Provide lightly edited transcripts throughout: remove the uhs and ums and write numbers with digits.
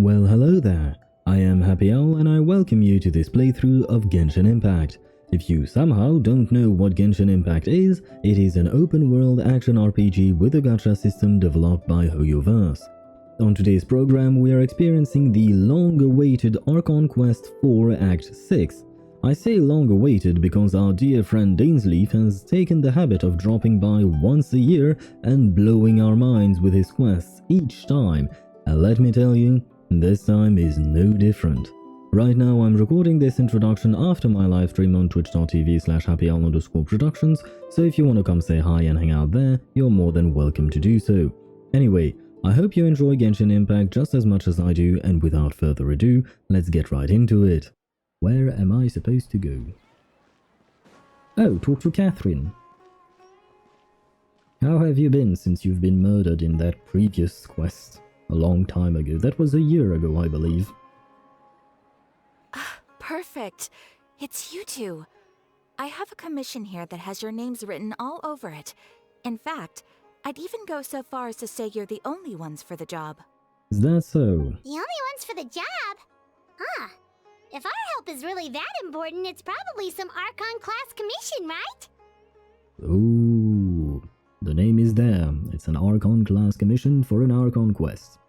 Well, hello there. I am Happy Owl and I welcome you to this playthrough of Genshin Impact. If you somehow don't know what Genshin Impact is, it is an open-world action RPG with a gacha system developed by HoYoVerse. On today's program, we are experiencing the long-awaited Archon Quest 4 Act 6. I say long-awaited because our dear friend Dainsleif has taken the habit of dropping by once a year and blowing our minds with his quests each time, and let me tell you, this time is no different. Right now I'm recording this introduction after my live stream on twitch.tv/happyowl_productions, so if you want to come say hi and hang out there, you're more than welcome to do so. Anyway, I hope you enjoy Genshin Impact just as much as I do, and without further ado, let's get right into it. Where am I supposed to go? Oh, talk to Catherine. How have you been since you've been murdered in that previous quest? A long time ago. That was a year ago, I believe. Perfect. It's you two. I have a commission here that has your names written all over it. In fact, I'd even go so far as to say you're the only ones for the job. Is that so? The only ones for the job? Huh. If our help is really that important, it's probably some Archon class commission, right? Oh, the name is there. It's an Archon class commission for an Archon quest.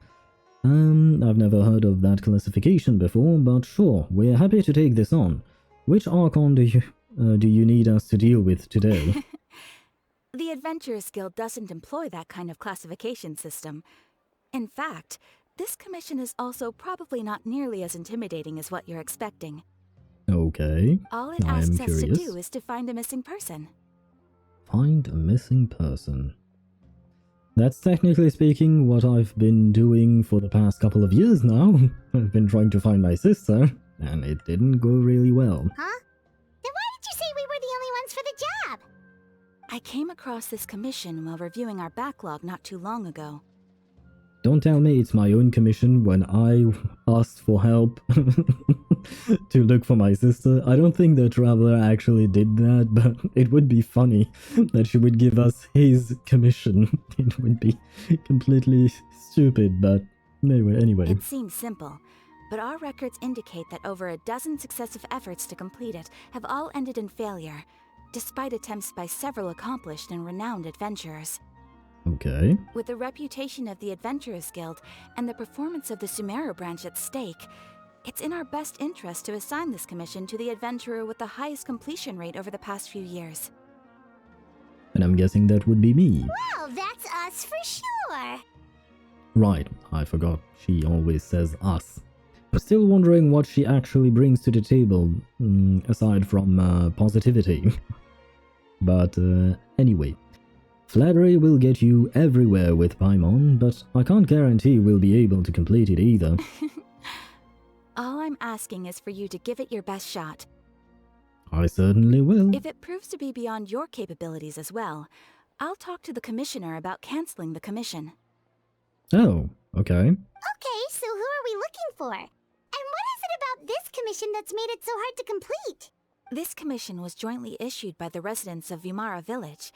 I've never heard of that classification before, but sure, we're happy to take this on. Which Archon do you need us to deal with today? The Adventurers Guild doesn't employ that kind of classification system. In fact, this commission is also probably not nearly as intimidating as what you're expecting. Okay, All it I am asks us to curious. do is to find a missing person. Find a missing person. That's technically speaking what I've been doing for the past couple of years now. I've been trying to find my sister, and it didn't go really well. Huh? Then why did you say we were the only ones for the job? I came across this commission while reviewing our backlog not too long ago. Don't tell me it's my own commission when I asked for help to look for my sister. I don't think the traveler actually did that, but it would be funny that she would give us his commission. It would be completely stupid, but anyway. It seems simple, but our records indicate that over a dozen successive efforts to complete it have all ended in failure, despite attempts by several accomplished and renowned adventurers. Okay. With the reputation of the Adventurers Guild and the performance of the Sumeru branch at stake, it's in our best interest to assign this commission to the adventurer with the highest completion rate over the past few years. And I'm guessing that would be me. Well, that's us for sure. Right, I forgot. She always says us. But still wondering what she actually brings to the table, aside from positivity. But anyway. Flattery will get you everywhere with Paimon, but I can't guarantee we'll be able to complete it either. All I'm asking is for you to give it your best shot. I certainly will. If it proves to be beyond your capabilities as well, I'll talk to the commissioner about canceling the commission. Oh, okay. Okay, so who are we looking for? And what is it about this commission that's made it so hard to complete? This commission was jointly issued by the residents of Vimara Village.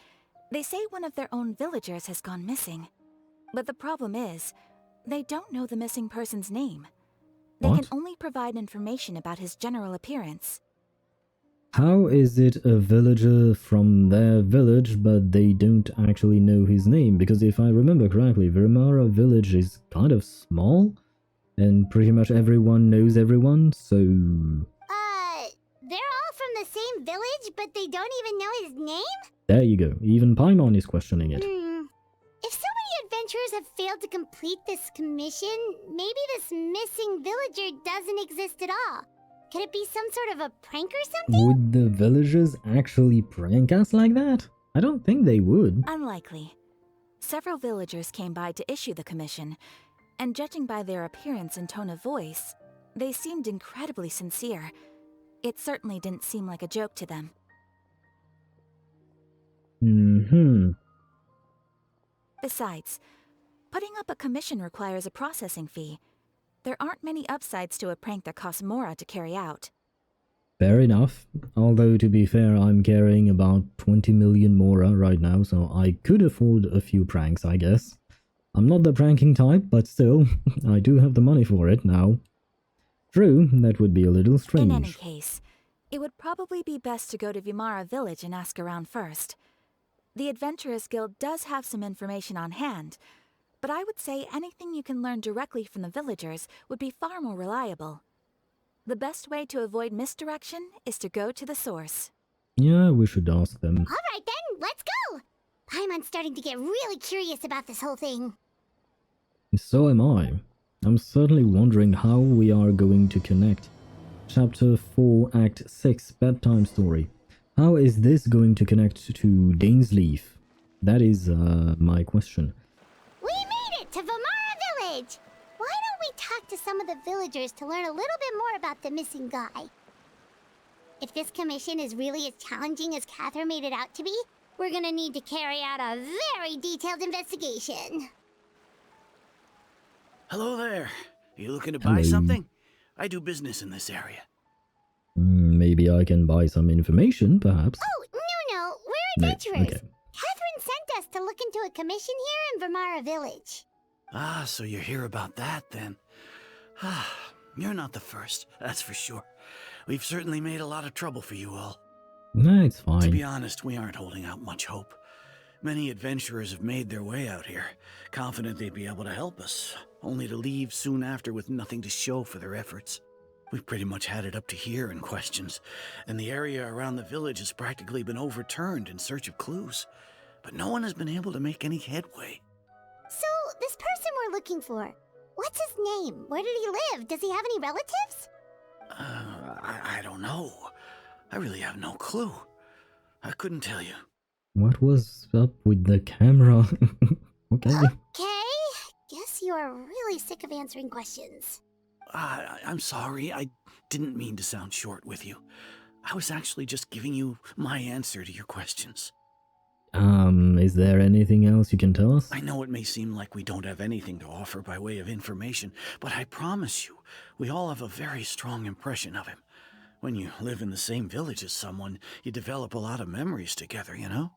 They say one of their own villagers has gone missing. But the problem is, they don't know the missing person's name. They What? can only provide information about his general appearance. How is it a villager from their village, but they don't actually know his name? Because if I remember correctly, Vimara Village is kind of small, and pretty much everyone knows everyone, so... They're all from the same village, but they don't even know his name? There you go. Even Paimon is questioning it. If so many adventurers have failed to complete this commission, maybe this missing villager doesn't exist at all. Could it be some sort of a prank or something? Would the villagers actually prank us like that? I don't think they would. Unlikely. Several villagers came by to issue the commission, and judging by their appearance and tone of voice, they seemed incredibly sincere. It certainly didn't seem like a joke to them. Besides, putting up a commission requires a processing fee. There aren't many upsides to a prank that costs Mora to carry out. Fair enough. Although, to be fair, I'm carrying about 20 million Mora right now, so I could afford a few pranks, I guess. I'm not the pranking type, but still, I do have the money for it now. True, that would be a little strange. In any case, it would probably be best to go to Vimara village and ask around first. The Adventurers Guild does have some information on hand, but I would say anything you can learn directly from the villagers would be far more reliable. The best way to avoid misdirection is to go to the source. Yeah, we should ask them. Alright then, let's go! I'm starting to get really curious about this whole thing. So am I. I'm certainly wondering how we are going to connect. Chapter 4, Act 6, Bedtime Story. How is this going to connect to Dainsleaf? That is my question. We made it to Vimara village! Why don't we talk to some of the villagers to learn a little bit more about the missing guy? If this commission is really as challenging as Catherine made it out to be, we're gonna need to carry out a very detailed investigation. Hello there. You looking to buy something? I do business in this area. Maybe I can buy some information, perhaps. Oh, no, we're adventurers. Okay. Catherine sent us to look into a commission here in Vimara village. Ah, so you're here about that then. Ah, you're not the first, that's for sure. We've certainly made a lot of trouble for you all. Nah, it's fine. To be honest, we aren't holding out much hope. Many adventurers have made their way out here, confident they'd be able to help us, only to leave soon after with nothing to show for their efforts. We've pretty much had it up to here in questions, and the area around the village has practically been overturned in search of clues. But no one has been able to make any headway. So, this person we're looking for, what's his name? Where did he live? Does he have any relatives? I don't know. I really have no clue. I couldn't tell you. What was up with the camera? Okay. Okay, guess you are really sick of answering questions. I'm sorry. I didn't mean to sound short with you. I was actually just giving you my answer to your questions. Is there anything else you can tell us? I know it may seem like we don't have anything to offer by way of information, but I promise you, we all have a very strong impression of him. When you live in the same village as someone, you develop a lot of memories together, you know?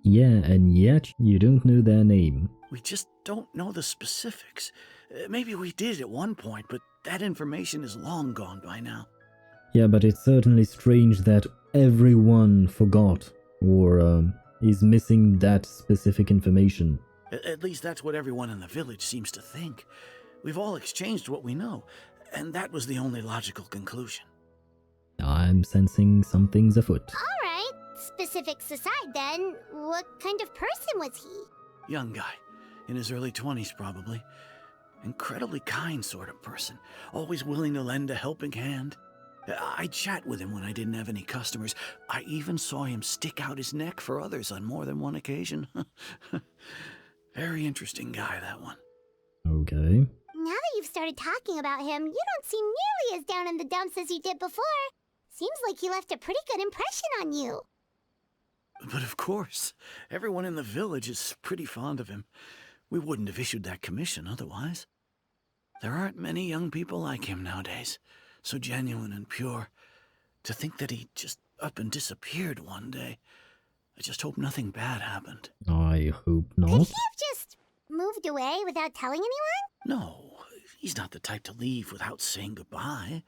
Yeah, and yet you don't know their name. We just don't know the specifics. Maybe we did at one point, but that information is long gone by now. Yeah, but it's certainly strange that everyone forgot or is missing that specific information. At least that's what everyone in the village seems to think. We've all exchanged what we know, and that was the only logical conclusion. I'm sensing something's afoot. Alright, specifics aside then, what kind of person was he? Young guy, in his early 20s probably. Incredibly kind sort of person, always willing to lend a helping hand. I'd chat with him when I didn't have any customers. I even saw him stick out his neck for others on more than one occasion. Very interesting guy, that one. Okay. Now that you've started talking about him, you don't seem nearly as down in the dumps as you did before. Seems like he left a pretty good impression on you. But of course, everyone in the village is pretty fond of him. We wouldn't have issued that commission otherwise. There aren't many young people like him nowadays, so genuine and pure. To think that he just up and disappeared one day. I just hope nothing bad happened. I hope Could he not. have just moved away without telling anyone? No, he's not the type to leave without saying goodbye.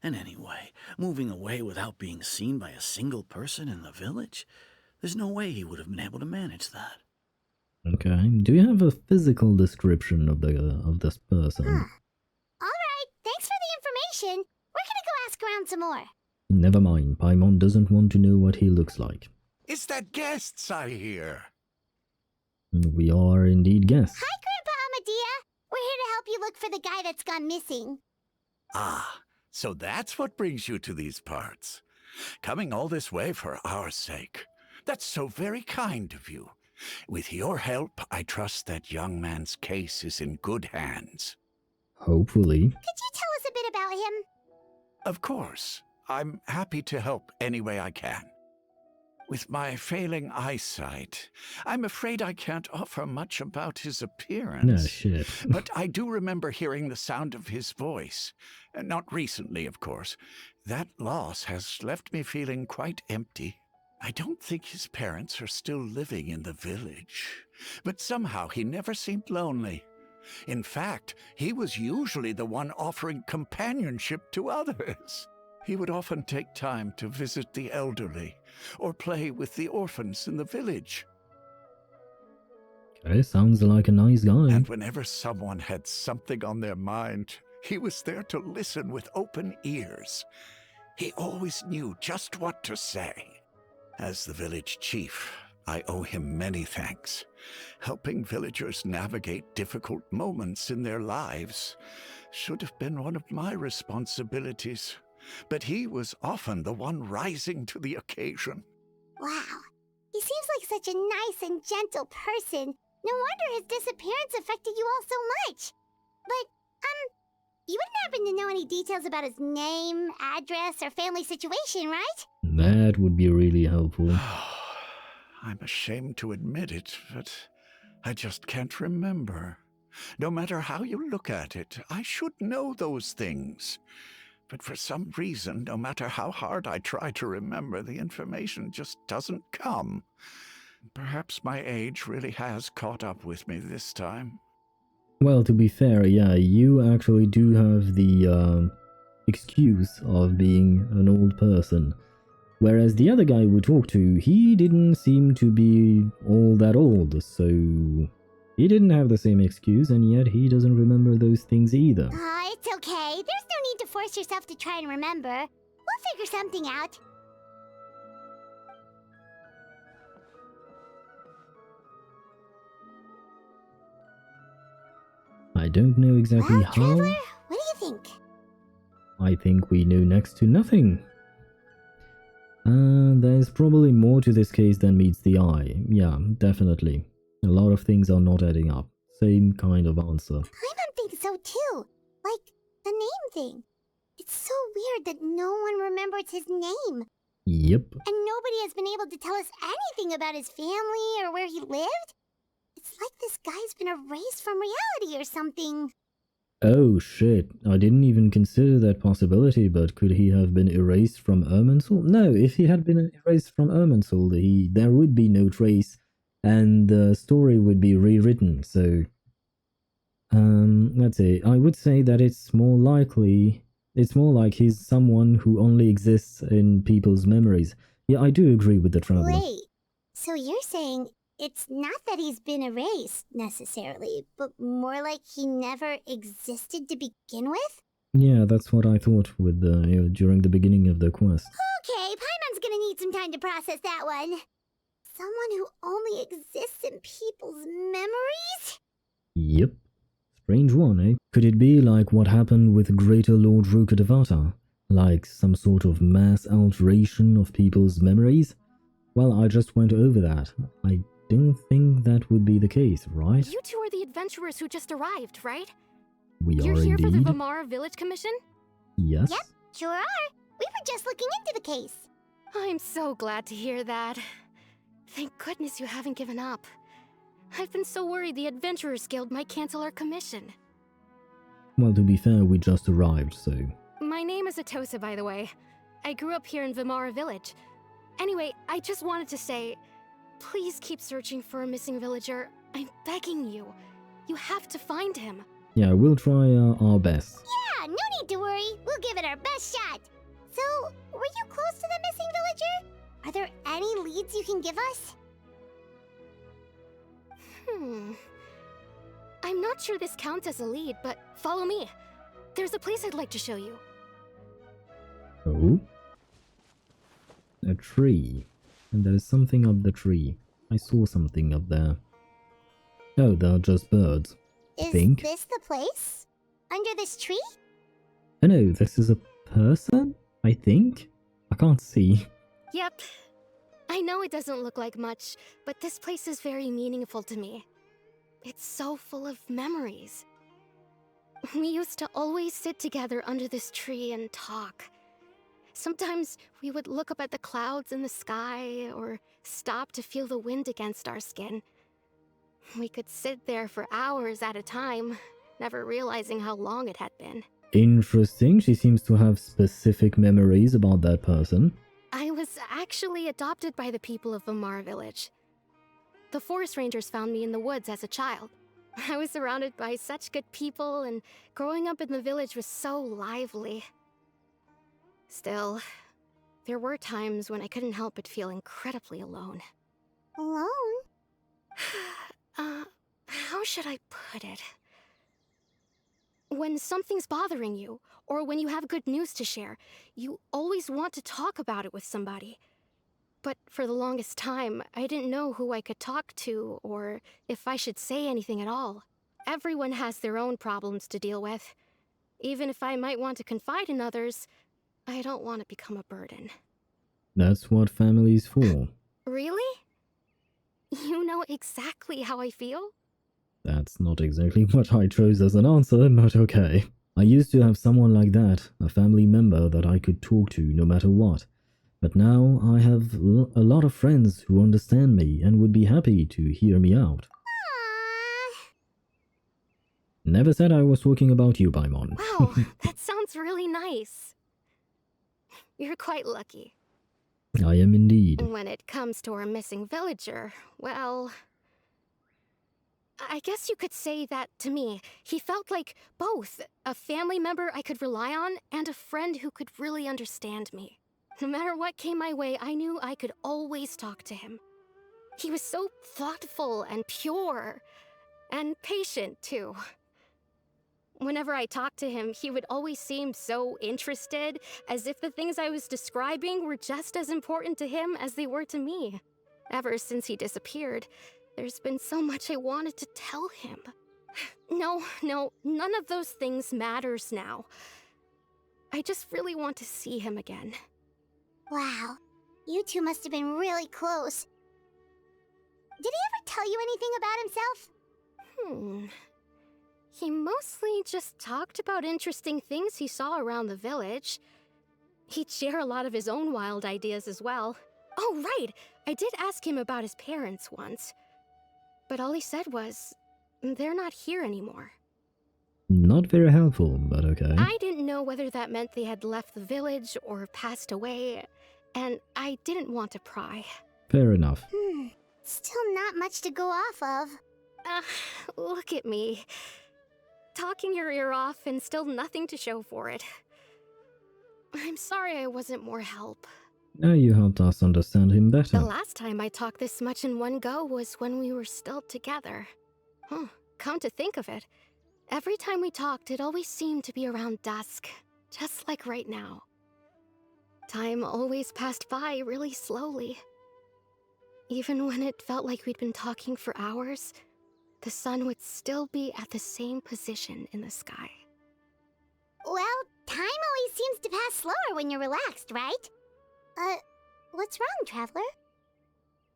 And anyway, moving away without being seen by a single person in the village? There's no way he would have been able to manage that. Okay. Do you have a physical description of this person? Alright, thanks for the information. We're gonna go ask around some more. Never mind. Paimon doesn't want to know what he looks like. It's that guests I hear. We are indeed guests. Hi, Grandpa Amadea. We're here to help you look for the guy that's gone missing. Ah, so that's what brings you to these parts. Coming all this way for our sake. That's so very kind of you. With your help, I trust that young man's case is in good hands. Hopefully. Could you tell us a bit about him? Of course. I'm happy to help any way I can. With my failing eyesight, I'm afraid I can't offer much about his appearance. No shit. But I do remember hearing the sound of his voice. Not recently, of course. That loss has left me feeling quite empty. I don't think his parents are still living in the village, but somehow he never seemed lonely. In fact, he was usually the one offering companionship to others. He would often take time to visit the elderly or play with the orphans in the village. Okay, sounds like a nice guy. And whenever someone had something on their mind, he was there to listen with open ears. He always knew just what to say. As the village chief, I owe him many thanks. Helping villagers navigate difficult moments in their lives should have been one of my responsibilities, but he was often the one rising to the occasion. Wow. He seems like such a nice and gentle person. No wonder his disappearance affected you all so much. But, you wouldn't happen to know any details about his name, address, or family situation, right? That would be really helpful. I'm ashamed to admit it, but I just can't remember. No matter how you look at it, I should know those things. But for some reason, no matter how hard I try to remember, the information just doesn't come. Perhaps my age really has caught up with me this time. Well, to be fair, yeah, you actually do have the excuse of being an old person. Whereas the other guy we talked to, he didn't seem to be all that old, so he didn't have the same excuse, and yet he doesn't remember those things either. It's okay. There's no need to force yourself to try and remember. We'll figure something out. I don't know exactly Well, how. Traveler, what do you think? I think we know next to nothing. There's probably more to this case than meets the eye. Yeah, definitely. A lot of things are not adding up. Same kind of answer. Paimon thinks so too. Like, the name thing. It's so weird that no one remembers his name. Yep. And nobody has been able to tell us anything about his family or where he lived. It's like this guy's been erased from reality or something. Oh shit, I didn't even consider that possibility, but could he have been erased from Irminsul? No, if he had been erased from Irminsul, there would be no trace, and the story would be rewritten, so... let's see, I would say that it's more like he's someone who only exists in people's memories. Yeah, I do agree with the Traveler. Wait, so you're saying it's not that he's been erased, necessarily, but more like he never existed to begin with? Yeah, that's what I thought with during the beginning of the quest. Okay, Paimon's gonna need some time to process that one. Someone who only exists in people's memories? Yep. Strange one, eh? Could it be like what happened with Greater Lord Rukkhadevata? Like some sort of mass alteration of people's memories? Well, I just went over that. I don't think that would be the case, right? You two are the adventurers who just arrived, right? We You're are here for the indeed. Vamara Village Commission? Yes? Yep, sure are. We were just looking into the case. I'm so glad to hear that. Thank goodness you haven't given up. I've been so worried the Adventurers Guild might cancel our commission. Well, to be fair, we just arrived, so... My name is Atosa, by the way. I grew up here in Vamara Village. Anyway, I just wanted to say, please keep searching for a missing villager. I'm begging you. You have to find him. Yeah, we'll try our best. Yeah, no need to worry. We'll give it our best shot. So, were you close to the missing villager? Are there any leads you can give us? I'm not sure this counts as a lead, but follow me. There's a place I'd like to show you. Oh? A tree. And there is something up the tree. I saw something up there. Oh, they're just birds. Is Think? this the place? Under this tree? Oh no, this is a person? I think? I can't see. Yep. I know it doesn't look like much, but this place is very meaningful to me. It's so full of memories. We used to always sit together under this tree and talk. Sometimes we would look up at the clouds in the sky, or stop to feel the wind against our skin. We could sit there for hours at a time, never realizing how long it had been. Interesting, she seems to have specific memories about that person. I was actually adopted by the people of Vamara village. The forest rangers found me in the woods as a child. I was surrounded by such good people, and growing up in the village was so lively. Still, there were times when I couldn't help but feel incredibly alone. Alone? How should I put it? When something's bothering you, or when you have good news to share, you always want to talk about it with somebody. But for the longest time, I didn't know who I could talk to, or if I should say anything at all. Everyone has their own problems to deal with. Even if I might want to confide in others, I don't want to become a burden. That's what family's for. Really? You know exactly how I feel? That's not exactly what I chose as an answer, but okay. I used to have someone like that, a family member that I could talk to no matter what. But now I have a lot of friends who understand me and would be happy to hear me out. Aww. Never said I was talking about you, Paimon. Wow, that sounds really nice. You're quite lucky. I am indeed. When it comes to our missing villager, well, I guess you could say that to me. He felt like both a family member I could rely on and a friend who could really understand me. No matter what came my way, I knew I could always talk to him. He was so thoughtful and pure, and patient too. Whenever I talked to him, he would always seem so interested, as if the things I was describing were just as important to him as they were to me. Ever since he disappeared, there's been so much I wanted to tell him. No, none of those things matters now. I just really want to see him again. Wow, you two must have been really close. Did he ever tell you anything about himself? He mostly just talked about interesting things he saw around the village. He'd share a lot of his own wild ideas as well. Oh, right! I did ask him about his parents once. But all he said was, they're not here anymore. Not very helpful, but okay. I didn't know whether that meant they had left the village or passed away, and I didn't want to pry. Fair enough. Still not much to go off of. Look at me. Talking your ear off and still nothing to show for it. I'm sorry I wasn't more help. Now you helped us understand him better. The last time I talked this much in one go was when we were still together. Come to think of it, every time we talked, it always seemed to be around dusk, just like right now. Time always passed by really slowly. Even when it felt like we'd been talking for hours, the sun would still be at the same position in the sky. Well, time always seems to pass slower when you're relaxed, right? What's wrong, Traveler?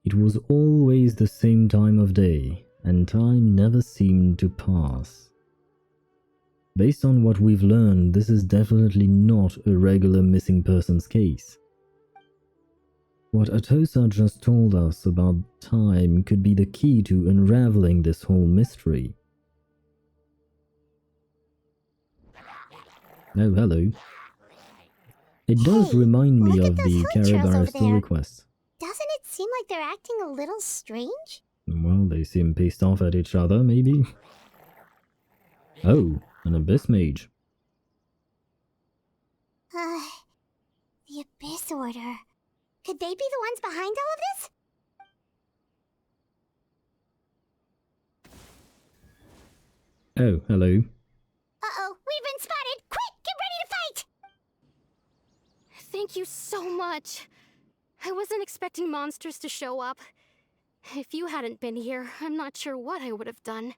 It was always the same time of day, and time never seemed to pass. Based on what we've learned, this is definitely not a regular missing persons case. What Atosa just told us about time could be the key to unraveling this whole mystery. Oh, hello. It does remind me look at of those the hill trails Caribara over story there. quest. Doesn't it seem like they're acting a little strange? Well, they seem pissed off at each other, maybe. Oh, an Abyss Mage. The Abyss Order. Could they be the ones behind all of this? Oh, hello. Uh-oh, we've been spotted! Quick, get ready to fight! Thank you so much. I wasn't expecting monsters to show up. If you hadn't been here, I'm not sure what I would have done.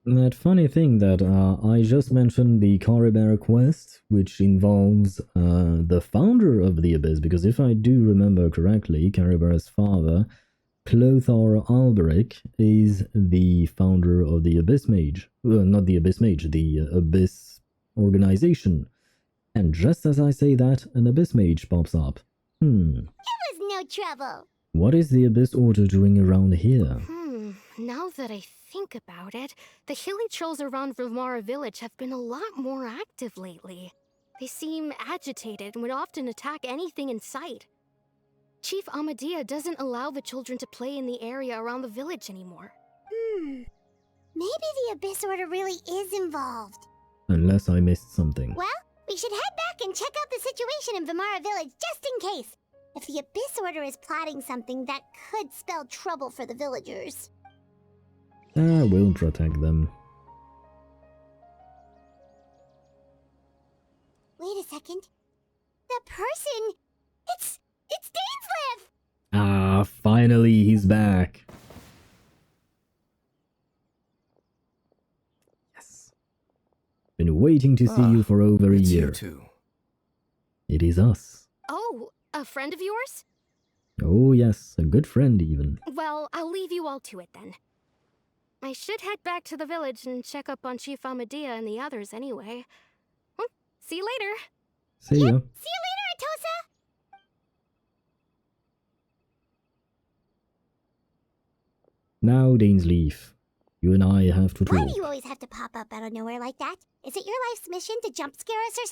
That funny thing that I just mentioned the Caribara quest, which involves the founder of the Abyss, because if I do remember correctly, Caribara's father, Clothar Alberic, is the founder of the Abyss Mage. Not the Abyss Mage, the Abyss organization. And just as I say that, an Abyss Mage pops up. It was no trouble. What is the Abyss Order doing around here? Now that I think about it, the hilly trolls around Vamara village have been a lot more active lately. They seem agitated and would often attack anything in sight. Chief Amadea doesn't allow the children to play in the area around the village anymore. Maybe the Abyss Order really is involved. Unless I missed something. Well, we should head back and check out the situation in Vimara Village just in case. If the Abyss Order is plotting something that could spell trouble for the villagers. I will protect them. Wait a second. That person... It's Dainsleif! Ah, finally he's back. Yes. Been waiting to see you for over a It's year. you two. It is us. Oh, a friend of yours? Oh yes, a good friend even. Well, I'll leave you all to it then. I should head back to the village and check up on Chief Amadea and the others anyway. Well, see you later. See ya. See you later, Atosa! Now, Dainsleif, you and I have to Why talk. do you always have to pop up out of nowhere like that? Is it your life's mission to jump scare us or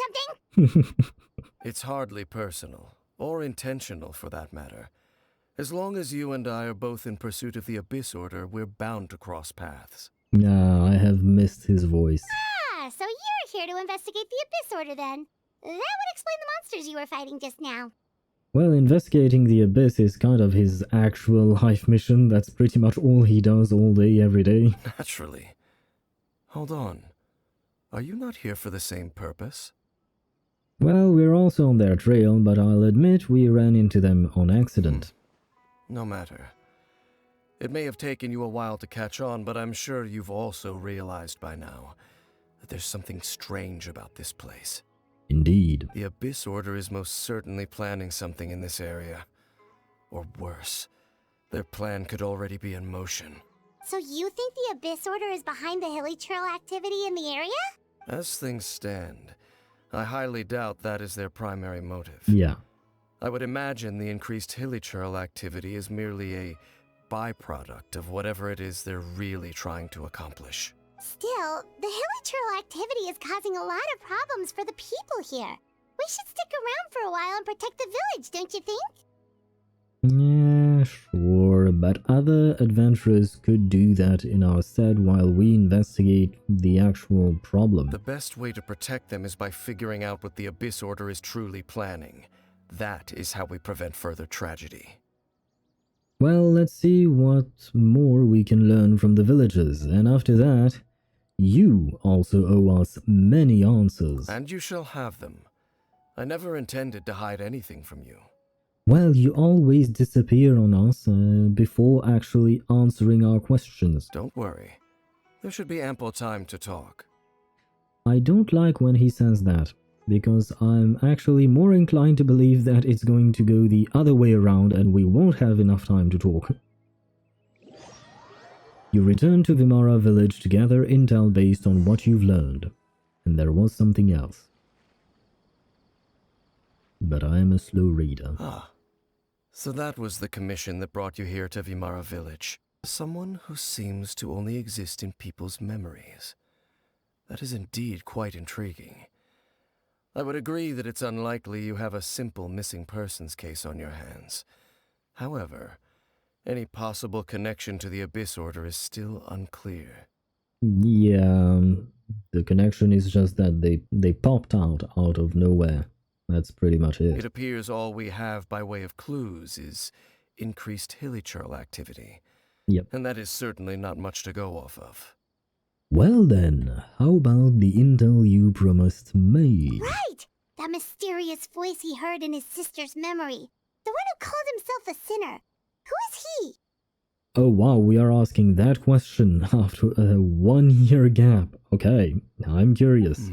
something? It's hardly personal, or intentional for that matter. As long as you and I are both in pursuit of the Abyss Order, we're bound to cross paths. Ah, I have missed his voice. Ah, so you're here to investigate the Abyss Order then. That would explain the monsters you were fighting just now. Well, investigating the Abyss is kind of his actual life mission. That's pretty much all he does all day, every day. Naturally. Hold on. Are you not here for the same purpose? Well, we're also on their trail, but I'll admit we ran into them on accident. No matter. It may have taken you a while to catch on, but I'm sure you've also realized by now that there's something strange about this place. Indeed. The Abyss Order is most certainly planning something in this area. Or worse, their plan could already be in motion. So you think the Abyss Order is behind the hilly trail activity in the area? As things stand, I highly doubt that is their primary motive. Yeah. I would imagine the increased hilichurl activity is merely a byproduct of whatever it is they're really trying to accomplish. Still, the hilichurl activity is causing a lot of problems for the people here. We should stick around for a while and protect the village, don't you think? Yeah, sure, but other adventurers could do that in our stead while we investigate the actual problem. The best way to protect them is by figuring out what the Abyss Order is truly planning. That is how we prevent further tragedy. Well, let's see what more we can learn from the villagers, and after that, you also owe us many answers. And you shall have them. I never intended to hide anything from you. Well, you always disappear on us before actually answering our questions. Don't worry. There should be ample time to talk. I don't like when he says that, because I'm actually more inclined to believe that it's going to go the other way around and we won't have enough time to talk. You return to Vimara village to gather intel based on what you've learned, and there was something else. But I am a slow reader. Ah, so that was the commission that brought you here to Vimara village. Someone who seems to only exist in people's memories. That is indeed quite intriguing. I would agree that it's unlikely you have a simple missing persons case on your hands. However, any possible connection to the Abyss Order is still unclear. Yeah, the connection is just that they popped out of nowhere. That's pretty much it. It appears all we have by way of clues is increased hilichurl activity. Yep. And that is certainly not much to go off of. Well then, how about the intel you promised me? Right! That mysterious voice he heard in his sister's memory. The one who called himself a sinner. Who is he? Oh wow, we are asking that question after a 1 year gap. Okay, I'm curious.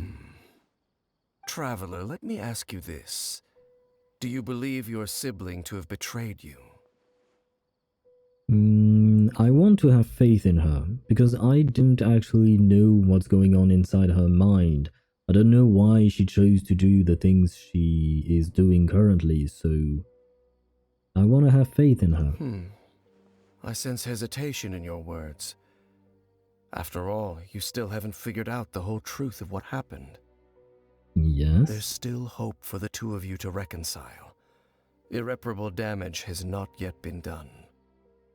Traveler, let me ask you this. Do you believe your sibling to have betrayed you? I want to have faith in her, because I don't actually know what's going on inside her mind. I don't know why she chose to do the things she is doing currently, so I want to have faith in her. I sense hesitation in your words. After all, you still haven't figured out the whole truth of what happened. Yes? There's still hope for the two of you to reconcile. Irreparable damage has not yet been done.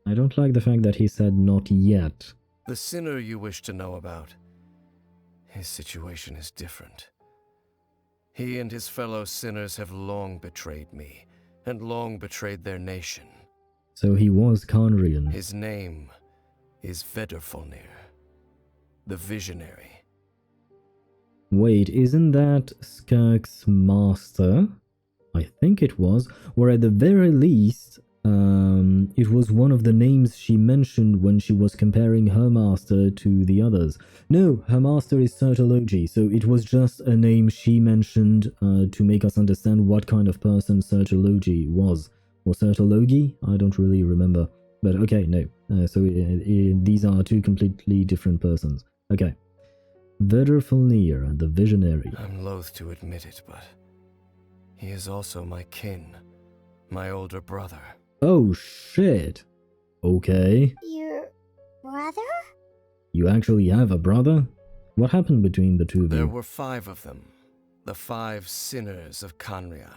I don't like the fact that he said not yet. The sinner you wish to know about, his situation is different. He and his fellow sinners have long betrayed me, and long betrayed their nation. So he was Conrian. His name is Vedrfolnir, the Visionary. Wait, isn't that Skirk's master? I think it was, or at the very least, it was one of the names she mentioned when she was comparing her master to the others. No, her master is Sertologi, so it was just a name she mentioned to make us understand what kind of person Sertologi was. Or Sertologi? I don't really remember. But okay, no. So these are two completely different persons. Okay. Vedrfolnir, the Visionary. I'm loath to admit it, but he is also my kin, my older brother. Oh shit. Okay. Your brother? You actually have a brother? What happened between the two of There you? were 5 of them, the 5 sinners of Khaenri'ah.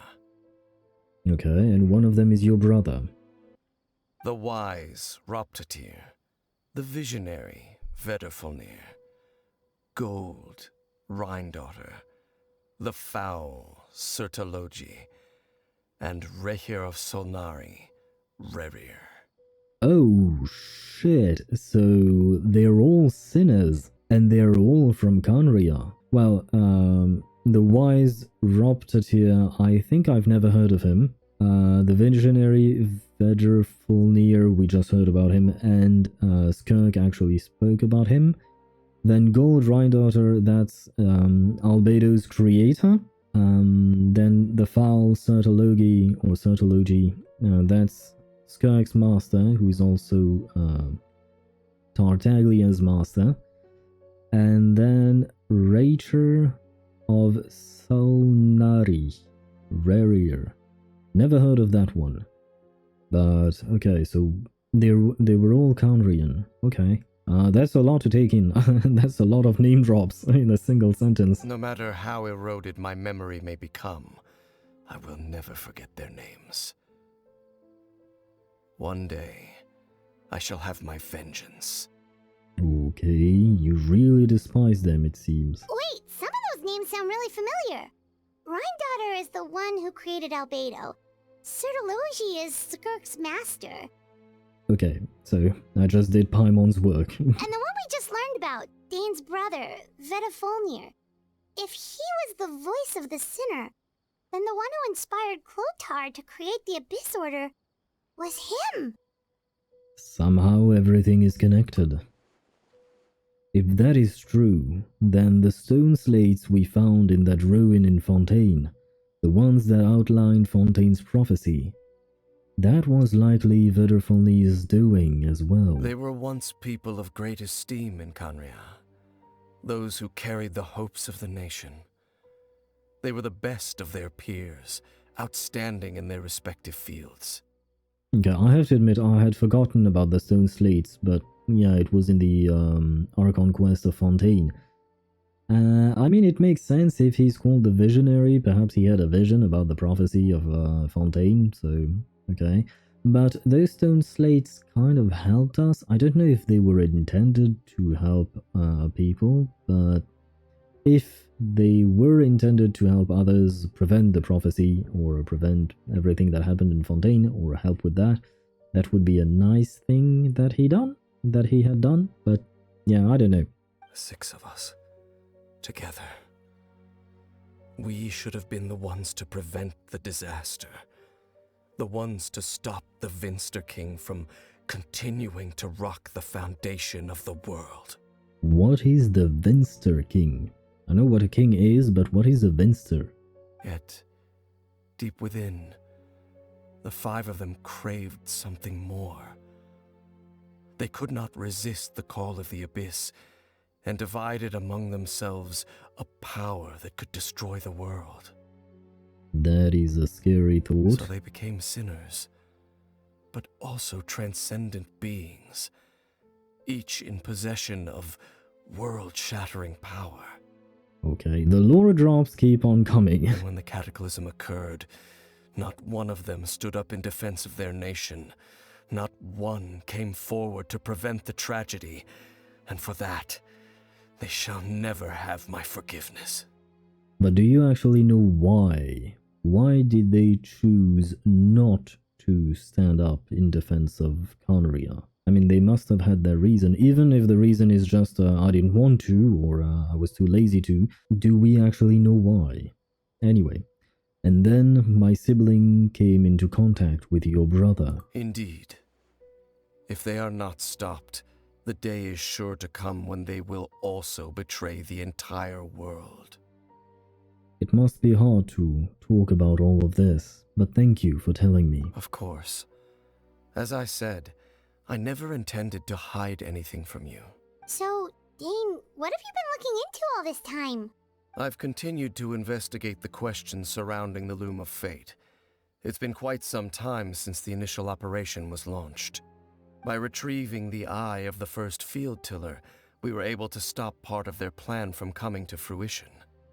Okay, and one of them is your brother. The wise Roptatyr, the visionary Vedrfolnir, Gold Rhindaughter, the foul Sertologi, and Rehir of Solnari, Rerir. Oh shit, so they're all sinners, and they're all from Khaenri'ah. Well, the wise Roptatyr, I think I've never heard of him. The visionary Vedrfolnir, we just heard about him, and Skirk actually spoke about him. Then Gold Rhindaughter, that's Albedo's creator. Then the foul Sertologi, or Sertologi, that's Skirk's master, who is also Tartaglia's master. And then Rehir of Solnari, Rerir. Never heard of that one. But, okay, so they were all Khaenri'ah. Okay. That's a lot to take in. That's a lot of name drops in a single sentence. No matter how eroded my memory may become, I will never forget their names. One day, I shall have my vengeance. Okay, you really despise them, it seems. Wait, some of those names sound really familiar. Rhindaughter is the one who created Albedo. Sertologi is Skirk's master. Okay, so I just did Paimon's work. And the one we just learned about, Dane's brother, Vedrfolnir. If he was the voice of the sinner, then the one who inspired Clothar to create the Abyss Order was him. Somehow everything is connected. If that is true, then the stone slates we found in that ruin in Fontaine, the ones that outlined Fontaine's prophecy, that was likely Vedrfolnir's doing as well. They were once people of great esteem in Khaenri'ah, those who carried the hopes of the nation. They were the best of their peers, outstanding in their respective fields. Okay, I have to admit I had forgotten about the stone slates, but yeah, it was in the Archon Quest of Fontaine. I mean, it makes sense if he's called the Visionary. Perhaps he had a vision about the prophecy of Fontaine, so okay. But those stone slates kind of helped us. I don't know if they were intended to help people, but if they were intended to help others prevent the prophecy or prevent everything that happened in Fontaine or help with that, that would be a nice thing that he had done. But yeah, I don't know. 6 of us, together. We should have been the ones to prevent the disaster. The ones to stop the Vinster King from continuing to rock the foundation of the world. What is the Vinster King? I know what a king is, but what is a Vinster? Yet, deep within, the 5 of them craved something more. They could not resist the call of the Abyss, and divided among themselves a power that could destroy the world. That is a scary thought. So they became sinners, but also transcendent beings, each in possession of world-shattering power. Okay, the lore drops keep on coming. And when the cataclysm occurred, Not one of them stood up in defense of their nation. Not one came forward to prevent the tragedy. And for that, they shall never have my forgiveness. But do you actually know why? Why did they choose not to stand up in defense of Khaenri'ah? I mean, they must have had their reason, even if the reason is just I didn't want to, or I was too lazy to. Do we actually know why? Anyway, and then my sibling came into contact with your brother. Indeed. If they are not stopped, the day is sure to come when they will also betray the entire world. It must be hard to talk about all of this, but thank you for telling me. Of course. As I said, I never intended to hide anything from you. So, Dane, what have you been looking into all this time? I've continued to investigate the questions surrounding the Loom of Fate. It's been quite some time since the initial operation was launched. By retrieving the eye of the first field tiller, we were able to stop part of their plan from coming to fruition.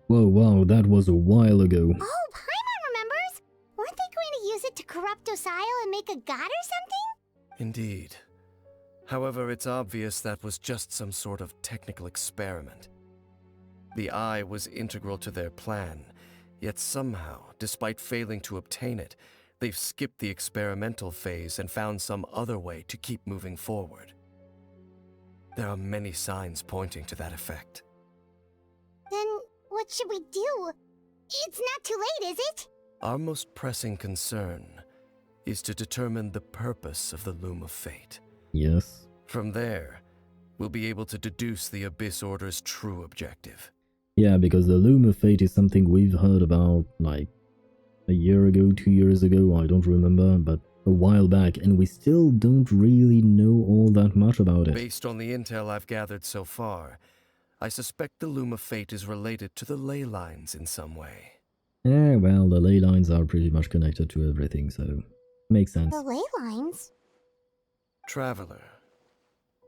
Whoa, wow, that was a while ago. Oh, Paimon remembers! Weren't they going to use it to corrupt Osial and make a god or something? Indeed. However, it's obvious that was just some sort of technical experiment. The eye was integral to their plan, yet somehow, despite failing to obtain it, they've skipped the experimental phase and found some other way to keep moving forward. There are many signs pointing to that effect. Then, what should we do? It's not too late, is it? Our most pressing concern is to determine the purpose of the Loom of Fate. Yes. From there, we'll be able to deduce the Abyss Order's true objective. Yeah, because the Loom of Fate is something we've heard about, like, a year ago, 2 years ago, I don't remember, but a while back, and we still don't really know all that much about it. Based on the intel I've gathered so far, I suspect the Loom of Fate is related to the ley lines in some way. Well, the ley lines are pretty much connected to everything, so makes sense. The ley lines? Traveler,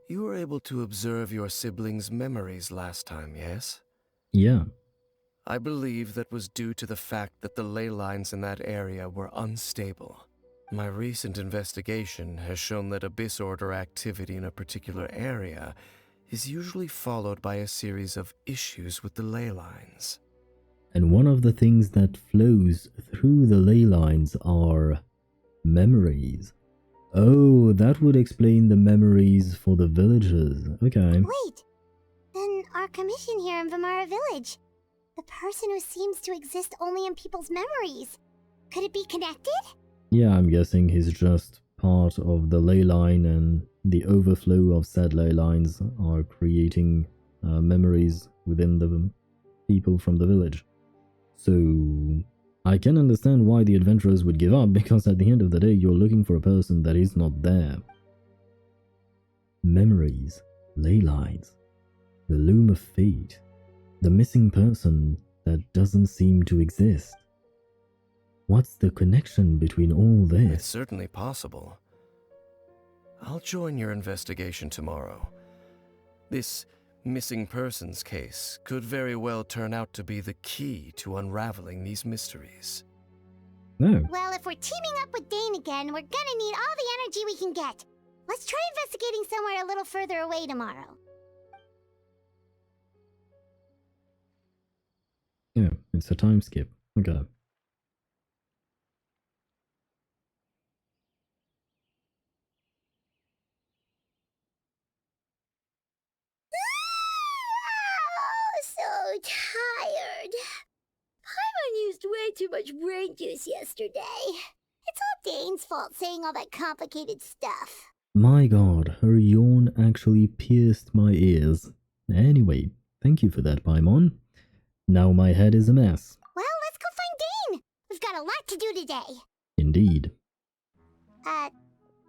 you were able to observe your siblings' memories last time, yes? Yeah. I believe that was due to the fact that the ley lines in that area were unstable. My recent investigation has shown that Abyss Order activity in a particular area is usually followed by a series of issues with the ley lines. And one of the things that flows through the ley lines are memories. Oh, that would explain the memories for the villagers. Okay. Wait! Then our commission here in Vimara Village. The person who seems to exist only in people's memories. Could it be connected? Yeah, I'm guessing he's just part of the ley line, and the overflow of said ley lines are creating memories within the people from the village. So I can understand why the adventurers would give up, because at the end of the day, you're looking for a person that is not there. Memories, ley lines, the Loom of Fate, the missing person that doesn't seem to exist. What's the connection between all It's this? certainly possible. I'll join your investigation tomorrow. This missing persons case could very well turn out to be the key to unraveling these mysteries. No. Well, if we're teaming up with Dane again, we're gonna need all the energy we can get. Let's try investigating somewhere a little further away tomorrow. Yeah, it's a time skip. Okay. Oh, so tired. Paimon used way too much brain juice yesterday. It's all Dane's fault saying all that complicated stuff. My god, her yawn actually pierced my ears. Anyway, thank you for that, Paimon. Now my head is a mess. Well, let's go find Dane. We've got a lot to do today. Indeed.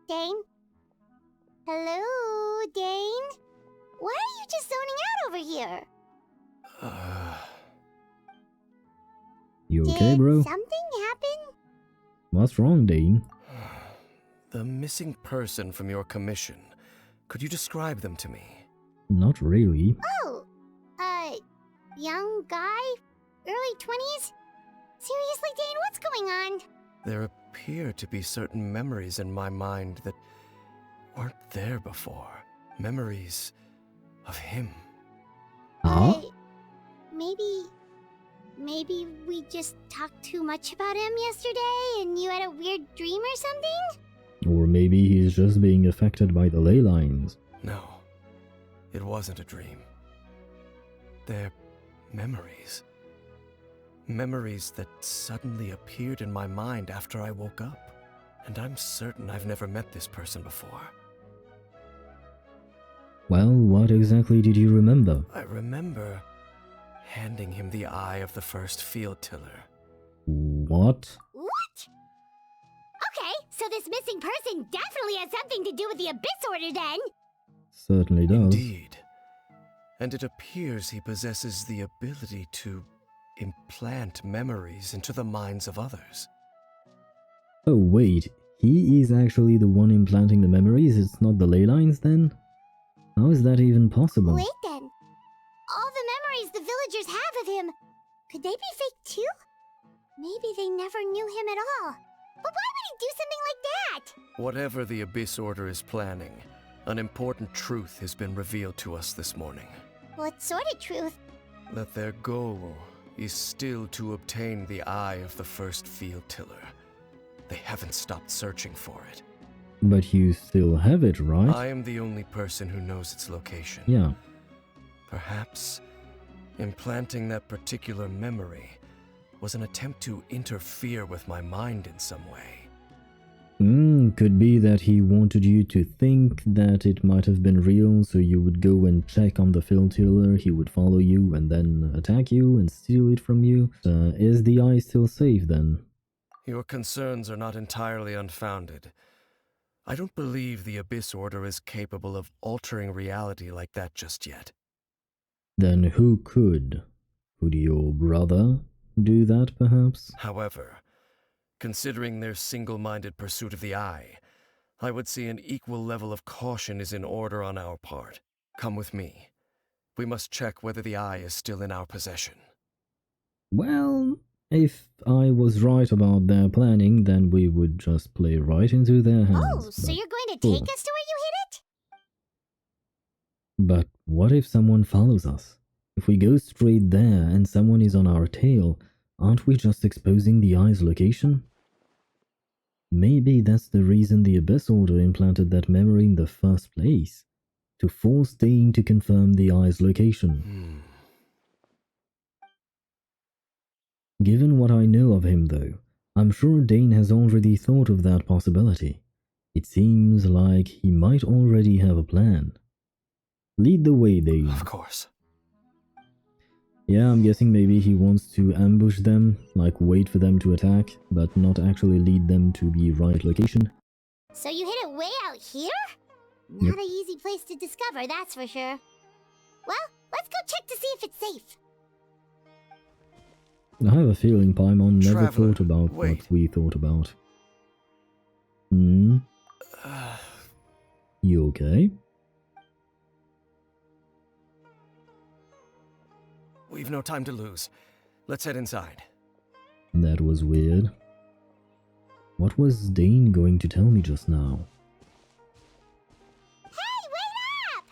Dane? Hello, Dane? Why are you just zoning out over here? You okay, Did bro? something happen? What's wrong, Dane? The missing person from your commission. Could you describe them to me? Not really. Oh, young guy? Early 20s? Seriously, Dane, what's going on? There appear to be certain memories in my mind that weren't there before. Memories of him. Huh? Maybe we just talked too much about him yesterday and you had a weird dream or something? Or maybe he's just being affected by the ley lines. No, it wasn't a dream. They're memories. Memories that suddenly appeared in my mind after I woke up. And I'm certain I've never met this person before. Well, what exactly did you remember? I remember handing him the eye of the first field tiller. What? What? Okay, so this missing person definitely has something to do with the Abyss Order then! Certainly does. Indeed. And it appears he possesses the ability to implant memories into the minds of others. Oh wait, he is actually the one implanting the memories, it's not the ley lines then? How is that even possible? Wait then. All the memories the villagers have of him, could they be fake too? Maybe they never knew him at all. But why would he do something like that? Whatever the Abyss Order is planning, an important truth has been revealed to us this morning. What sort of truth? That their goal is still to obtain the eye of the first field tiller. They haven't stopped searching for it. But you still have it, right? I am the only person who knows its location. Yeah. Perhaps implanting that particular memory was an attempt to interfere with my mind in some way. Could be that he wanted you to think that it might have been real, so you would go and check on the field tiller, he would follow you and then attack you and steal it from you. Is the eye still safe then? Your concerns are not entirely unfounded. I don't believe the Abyss Order is capable of altering reality like that just yet. Then who could? Could your brother do that, perhaps? However, considering their single-minded pursuit of the eye, I would say an equal level of caution is in order on our part. Come with me. We must check whether the eye is still in our possession. Well, if I was right about their planning, then we would just play right into their hands. Oh, so you're going to take us to where you hid it? But what if someone follows us? If we go straight there and someone is on our tail, aren't we just exposing the eye's location? Maybe that's the reason the Abyss Order implanted that memory in the first place. To force Dane to confirm the eye's location. Given what I know of him though, I'm sure Dane has already thought of that possibility. It seems like he might already have a plan. Lead the way, Dane. Of course. Yeah, I'm guessing maybe he wants to ambush them, like wait for them to attack, but not actually lead them to the right location. So you hid it way out here? Yep. Not an easy place to discover, that's for sure. Well, let's go check to see if it's safe. I have a feeling Paimon never Traveler, thought about wait. what we thought about. You okay? We've no time to lose. Let's head inside. That was weird. What was Dane going to tell me just now? Hey, wait up!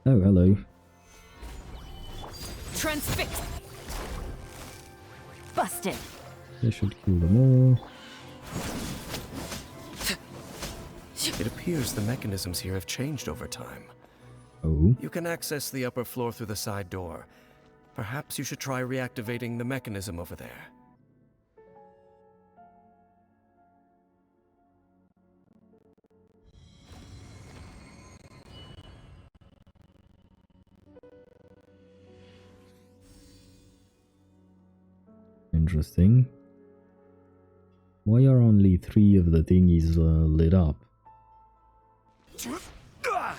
Oh, hello. Transfix! Busted! This should kill them all. It appears the mechanisms here have changed over time. Oh, You can access the upper floor through the side door. Perhaps you should try reactivating the mechanism over there. interesting. Why are only 3 of the thingies lit up?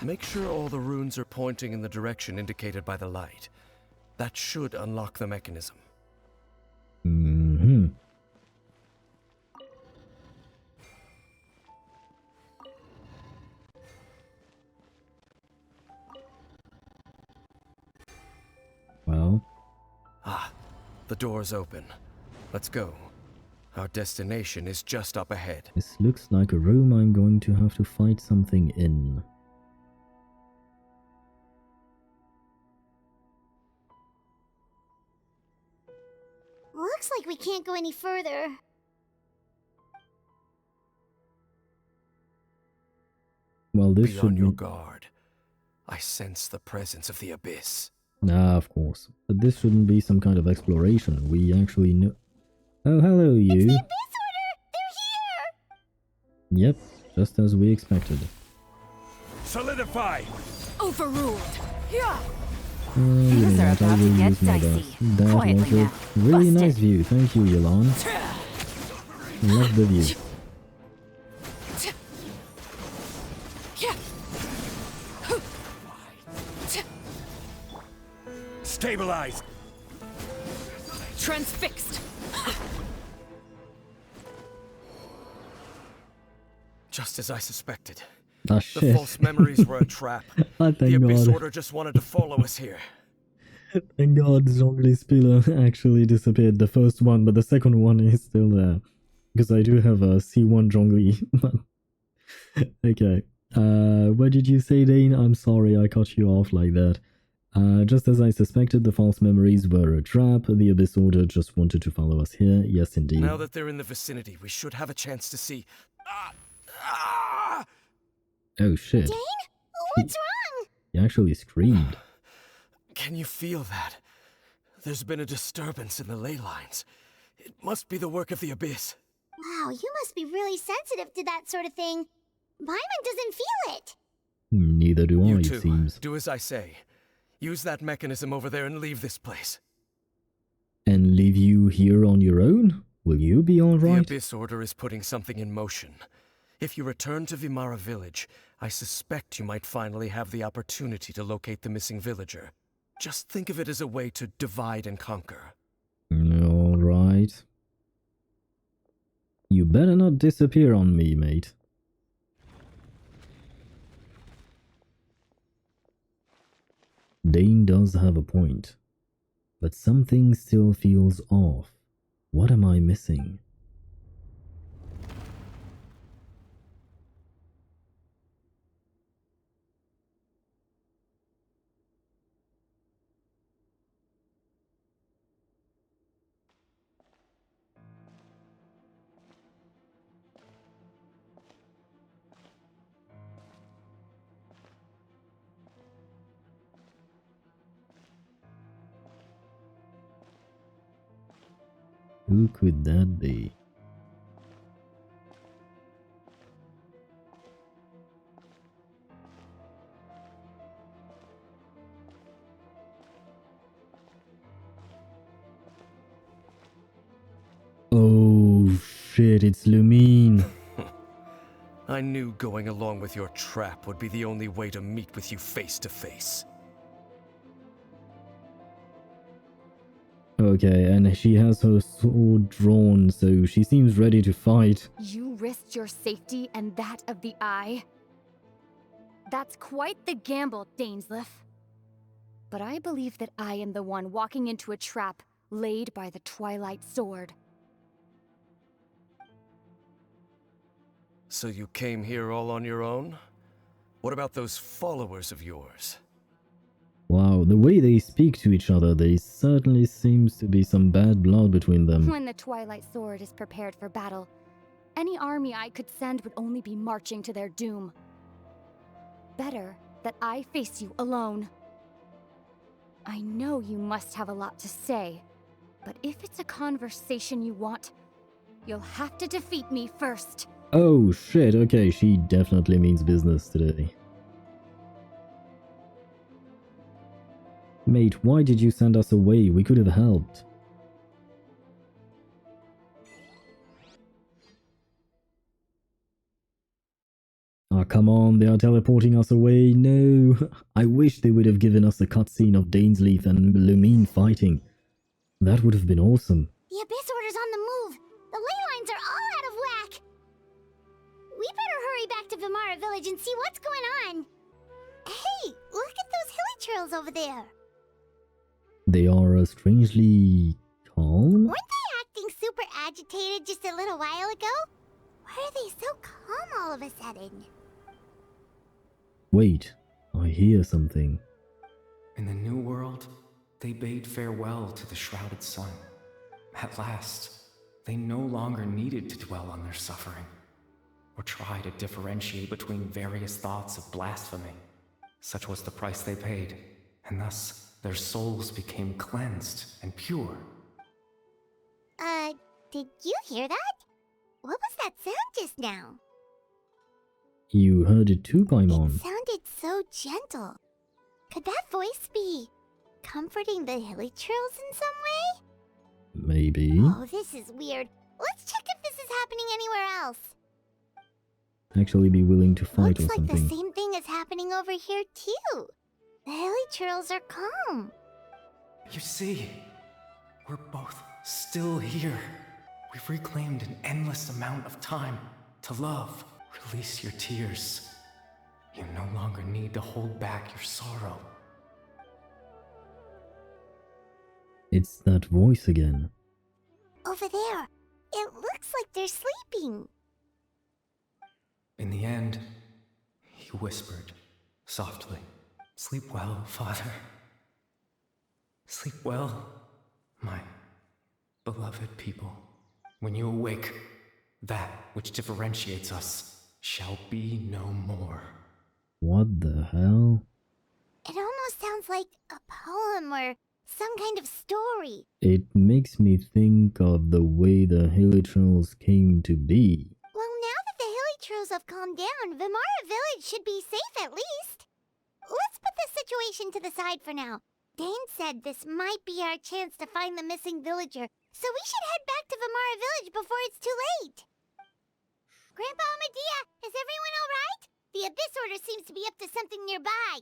Make sure all the runes are pointing in the direction indicated by the light. That should unlock the mechanism. Mm-hmm. Well, Ah, the door's open. Let's go. Our destination is just up ahead. this looks like a room I'm going to have to fight something in. Looks like we can't go any further. Well, this Be should on your be... guard. I sense the presence of the abyss. Nah, of course. But this shouldn't be some kind of exploration. We actually know... Oh, hello, you. It's the Abyss Order! They're here! Yep, just as we expected. Solidify! Overruled. Yeah. You know Things are what, I about will to get use my dicey. best. That Quietly was a now. really Busted. nice view. Thank you, Yelan. Love the view. Stabilize! Transfixed. Just as I suspected. Ah, The shit. false memories were a trap. Ah, The thank Abyss God. Order just wanted to follow us here. Thank God Zhongli Spiller actually disappeared. The first one, but the second one is still there. Because I do have a C1 Zhongli. Okay. What did you say, Dane? I'm sorry I cut you off like that. Just as I suspected, the false memories were a trap. The Abyss Order just wanted to follow us here. Yes, indeed. Now that they're in the vicinity, we should have a chance to see. Ah! Oh, shit. Dane? What's wrong? He actually screamed. Can you feel that? There's been a disturbance in the ley lines. It must be the work of the Abyss. Wow, you must be really sensitive to that sort of thing. Paimon doesn't feel it. Neither do I, You it two, seems. do as I say. Use that mechanism over there and leave this place. And leave you here on your own? Will you be The alright? Abyss Order is putting something in motion. If you return to Vimara Village, I suspect you might finally have the opportunity to locate the missing villager. Just think of it as a way to divide and conquer. Alright. You better not disappear on me, mate. Dane does have a point. But something still feels off. What am I missing? Who could that be? Oh shit, it's Lumine. I knew going along with your trap would be the only way to meet with you face to face. Okay, and she has her sword drawn, so she seems ready to fight. You risked your safety and that of the Eye. That's quite the gamble, Dainsleif. But I believe that I am the one walking into a trap laid by the Twilight Sword. So you came here all on your own? What about those followers of yours? Wow, the way they speak to each other, there certainly seems to be some bad blood between them. When the Twilight Sword is prepared for battle, any army I could send would only be marching to their doom. Better that I face you alone. I know you must have a lot to say, but if it's a conversation you want, you'll have to defeat me first. Oh shit, okay, she definitely means business today. Mate, why did you send us away? We could have helped. come on, they are teleporting us away. No, I wish they would have given us a cutscene of Dainsleif and Lumine fighting. That would have been awesome. The Abyss Order's on the move. The ley lines are all out of whack. We better hurry back to Vimara Village and see what's going on. Hey, look at those hilly trails over there. They are strangely calm? Weren't they acting super agitated just a little while ago? Why are they so calm all of a sudden? Wait, I hear something. In the New World, they bade farewell to the shrouded sun. At last, they no longer needed to dwell on their suffering, or try to differentiate between various thoughts of blasphemy. Such was the price they paid, and thus their souls became cleansed and pure. Did you hear that? What was that sound just now? You heard it too, Paimon. It sounded so gentle. Could that voice be comforting the hilly trails in some way? Maybe. Oh, this is weird. Let's check if this is happening anywhere else. Actually be willing to fight Looks or like something. the same thing is happening over here too. The hilly trails are calm. You see, we're both still here. We've reclaimed an endless amount of time to love. Release your tears. You no longer need to hold back your sorrow. It's that voice again. Over there. It looks like they're sleeping. In the end, he whispered softly, "Sleep well, Father. Sleep well, my beloved people. When you awake, that which differentiates us shall be no more." What the hell? It almost sounds like a poem or some kind of story. It makes me think of the way the hilly trails came to be. Well, now that the hilly trails have calmed down, Vimara Village should be safe at least. Let's put this situation to the side for now. Dane said this might be our chance to find the missing villager, so we should head back to Vimara Village before it's too late. Grandpa Medea, is everyone all right? The Abyss Order seems to be up to something nearby.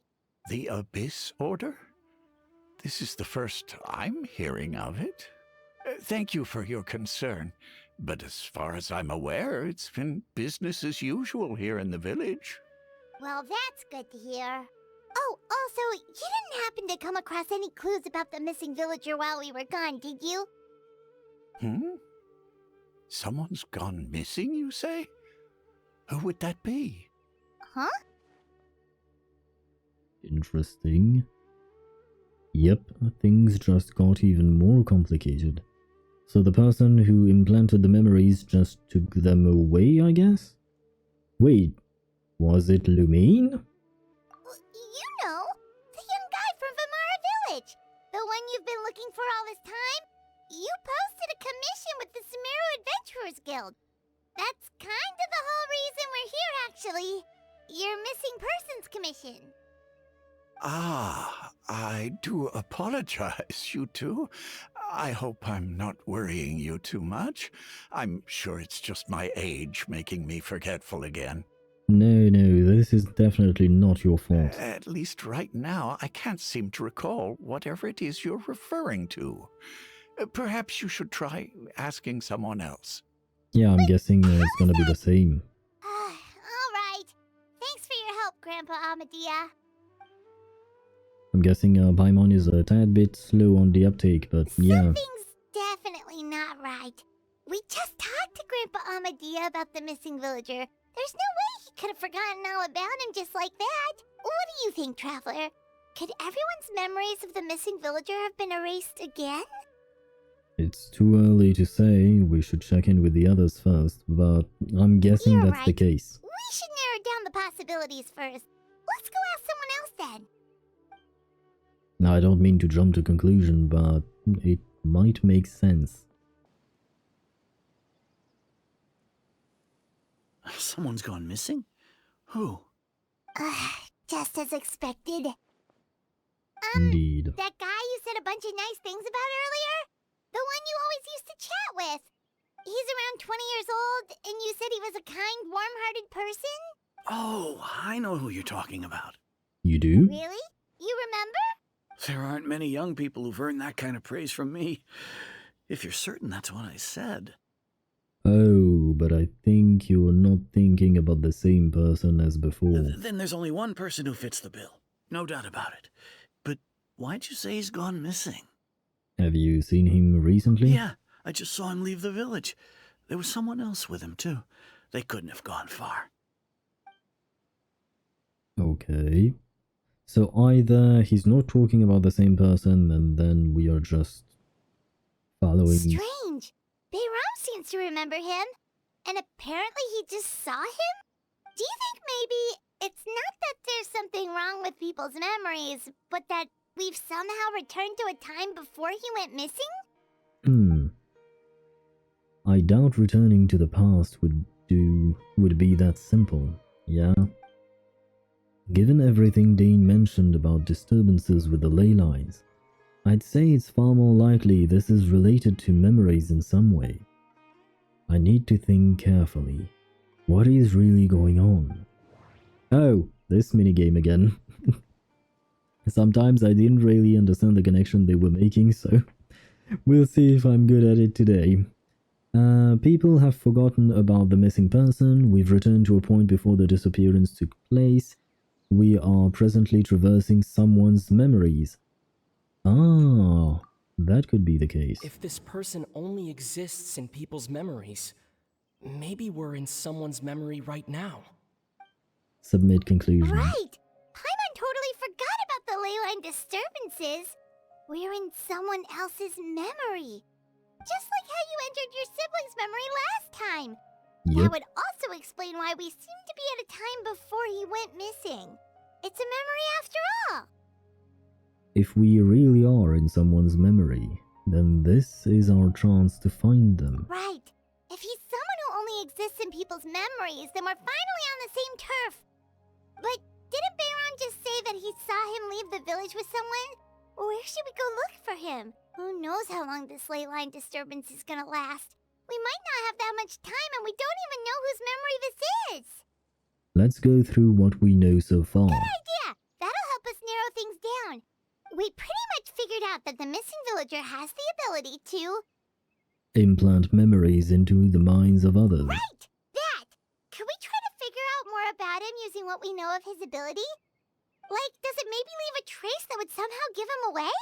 The Abyss Order? This is the first I'm hearing of it. Thank you for your concern, but as far as I'm aware, it's been business as usual here in the village. Well, that's good to hear. Oh, also, you didn't happen to come across any clues about the missing villager while we were gone, did you? Someone's gone missing, you say? Who would that be? Huh? Interesting. Yep, things just got even more complicated. So the person who implanted the memories just took them away, I guess? Wait, was it Lumine? You know, the young guy from Vimara Village. The one you've been looking for all this time. You posted a commission with the Sumeru Adventurers Guild. That's kind of the whole reason we're here, actually. Your missing persons commission. Ah, I do apologize, you two. I hope I'm not worrying you too much. I'm sure it's just my age making me forgetful again. No, this is definitely not your fault. At least right now, I can't seem to recall whatever it is you're referring to. Perhaps you should try asking someone else. Yeah, I'm guessing it's gonna be the same. All right. Thanks for your help, Grandpa Amadea. I'm guessing Paimon is a tad bit slow on the uptake, but yeah. Something's definitely not right. We just talked to Grandpa Amadea about the missing villager. There's no way he could have forgotten all about him just like that. What do you think, Traveler? Could everyone's memories of the missing villager have been erased again? It's too early to say. We should check in with the others first, but I'm guessing You're that's the right. case. We should narrow down the possibilities first. Let's go ask someone else then. Now, I don't mean to jump to conclusion, but it might make sense. Someone's gone missing? Who? Just as expected. Indeed. That guy you said a bunch of nice things about earlier? The one you always used to chat with. He's around 20 years old, and you said he was a kind, warm-hearted person? Oh, I know who you're talking about. You do? Really? You remember? There aren't many young people who've earned that kind of praise from me. If you're certain that's what I said. Oh, but I think you're not thinking about the same person as before. Then there's only one person who fits the bill. No doubt about it. But why'd you say he's gone missing? Have you seen him recently? Yeah, I just saw him leave the village. There was someone else with him, too. They couldn't have gone far. Okay. So either he's not talking about the same person, and then we are just following... Strange. Bayram seems to remember him. And apparently he just saw him? Do you think maybe it's not that there's something wrong with people's memories, but that we've somehow returned to a time before he went missing? I doubt returning to the past would be that simple, yeah? Given everything Dane mentioned about disturbances with the ley lines, I'd say it's far more likely this is related to memories in some way. I need to think carefully. What is really going on? Oh, this minigame again. Sometimes I didn't really understand the connection they were making, so we'll see if I'm good at it today. People have forgotten about the missing person. We've returned to a point before the disappearance took place. We are presently traversing someone's memories. Ah, that could be the case. If this person only exists in people's memories, maybe we're in someone's memory right now. Submit conclusion. Right! Paimon totally forgot about the leyline disturbances. We're in someone else's memory. Just like how you entered your sibling's memory last time. Yep. That would also explain why we seem to be at a time before he went missing. It's a memory after all. If we really are in someone's memory, then this is our chance to find them. Right. If he's someone who only exists in people's memories, then we're finally on the same turf. But didn't Bayron just say that he saw him leave the village with someone? Where should we go look for him? Who knows how long this ley line disturbance is gonna last? We might not have that much time, and we don't even know whose memory this is. Let's go through what we know so far. Good idea! That'll help us narrow things down. We pretty much figured out that the missing villager has the ability to... implant memories into the minds of others. Right! That! Could we try to figure out more about him using what we know of his ability? Like, does it maybe leave a trace that would somehow give him away?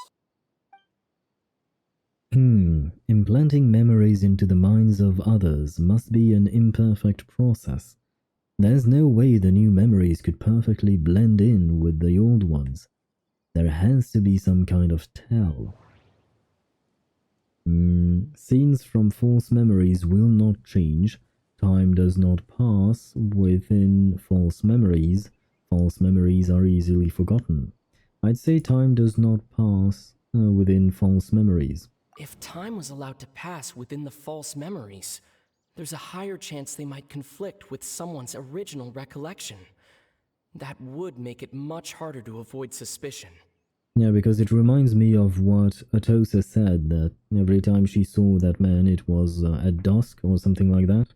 Implanting memories into the minds of others must be an imperfect process. There's no way the new memories could perfectly blend in with the old ones. There has to be some kind of tell. Scenes from false memories will not change. Time does not pass within false memories. False memories are easily forgotten. I'd say time does not pass within false memories. If time was allowed to pass within the false memories, there's a higher chance they might conflict with someone's original recollection. That would make it much harder to avoid suspicion. Yeah, because it reminds me of what Atosa said, that every time she saw that man it was at dusk or something like that.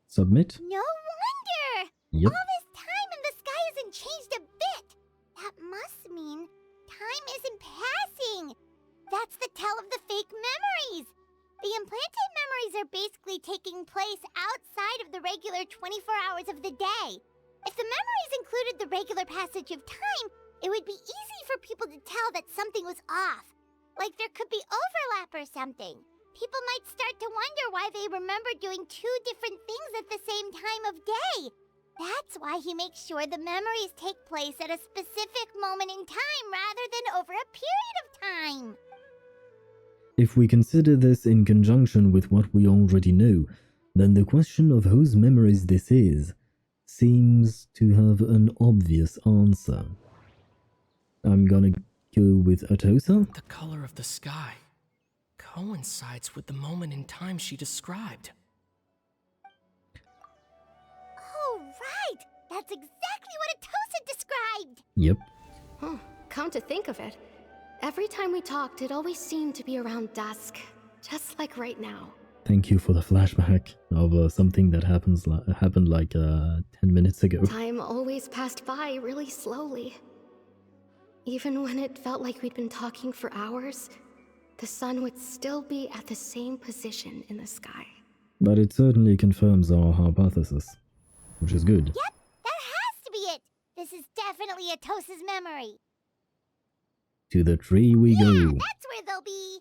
Submit? No wonder! Yep. All this time and the sky hasn't changed a bit! That must mean time isn't passing! That's the tell of the fake memories! The implanted memories are basically taking place outside of the regular 24 hours of the day. If the memories included the regular passage of time, it would be easy for people to tell that something was off. Like there could be overlap or something. People might start to wonder why they remember doing two different things at the same time of day. That's why he makes sure the memories take place at a specific moment in time rather than over a period of time. If we consider this in conjunction with what we already know, then the question of whose memories this is seems to have an obvious answer. I'm gonna go with Atosa. The color of the sky coincides with the moment in time she described. Oh, right! That's exactly what Atosa described! Yep. Come to think of it, every time we talked, it always seemed to be around dusk, just like right now. Thank you for the flashback of something that happened like 10 minutes ago. Time always passed by really slowly. Even when it felt like we'd been talking for hours, the sun would still be at the same position in the sky. But it certainly confirms our hypothesis, which is good. Yep, that has to be it. This is definitely Atosa's memory. To the tree we go. That's where they'll be.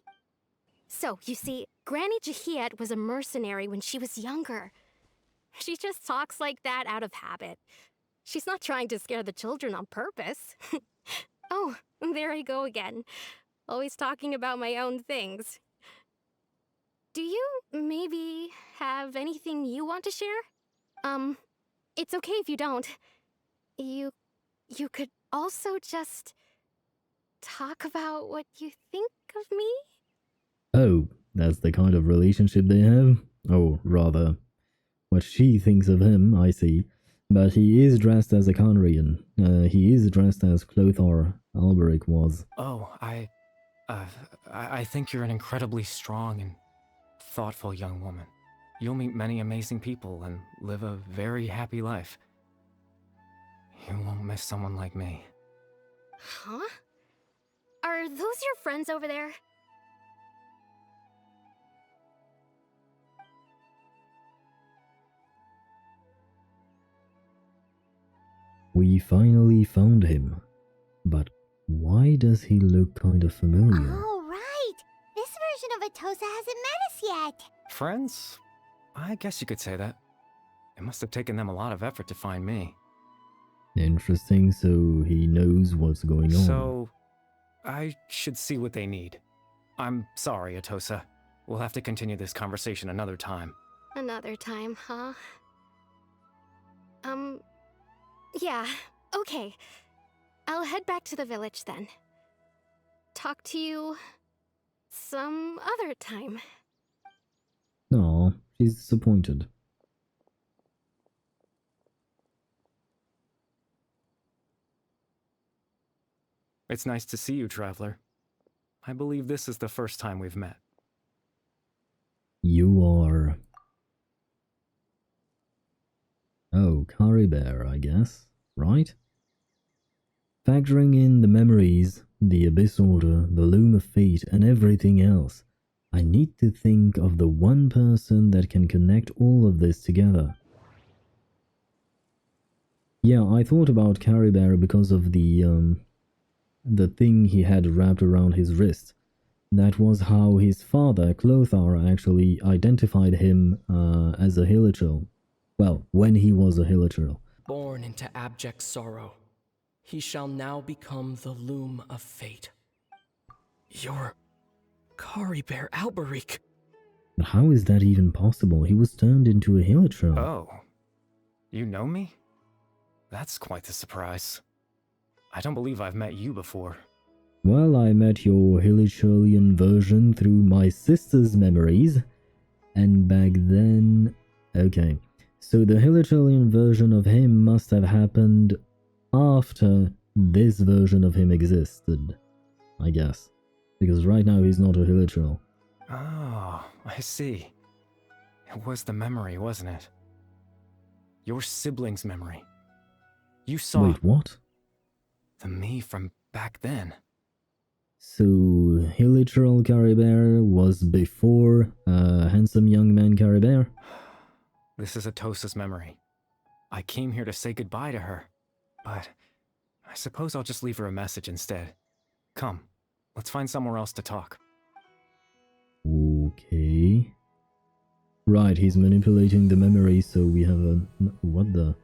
So, you see, Granny Jahiet was a mercenary when she was younger. She just talks like that out of habit. She's not trying to scare the children on purpose. Oh, there I go again. Always talking about my own things. Do you maybe have anything you want to share? It's okay if you don't. You could also just talk about what you think of me? Oh, that's the kind of relationship they have? Or rather, what she thinks of him, I see. But he is dressed as a Conrian. He is dressed as Clothar Alberic was. Oh, I think you're an incredibly strong and thoughtful young woman. You'll meet many amazing people and live a very happy life. You won't miss someone like me. Huh? Are those your friends over there? We finally found him. But why does he look kind of familiar? Oh, right. This version of Atosa hasn't met us yet. Friends? I guess you could say that. It must have taken them a lot of effort to find me. Interesting, so he knows what's going on. So, I should see what they need. I'm sorry, Atosa. We'll have to continue this conversation another time. Another time, huh? Yeah, okay. I'll head back to the village then. Talk to you some other time. Aw, she's disappointed. It's nice to see you, Traveler. I believe this is the first time we've met. You are... Oh, Caribert, I guess, right? Factoring in the memories, the Abyss Order, the Loom of Fate, and everything else, I need to think of the one person that can connect all of this together. Yeah, I thought about Caribert because of the thing he had wrapped around his wrist. That was how his father, Clothar, actually identified him as a Hilichurl. Well, when he was a Hilichurl. Born into abject sorrow, he shall now become the Loom of Fate. You're Caribert Alberic. But how is that even possible? He was turned into a Hilichurl. Oh. You know me? That's quite the surprise. I don't believe I've met you before. Well, I met your Hilichurlian version through my sister's memories. And back then... Okay. So the Hilichurlian version of him must have happened after this version of him existed, I guess. Because right now he's not a Hilichurl. Oh, I see. It was the memory, wasn't it? Your sibling's memory. You saw... Wait, what? The me from back then. So, Hilichurl Caribert was before handsome young man Caribert? This is Atosa's memory. I came here to say goodbye to her, but I suppose I'll just leave her a message instead. Come, let's find somewhere else to talk. Okay. Right, he's manipulating the memory, so we have a... What the...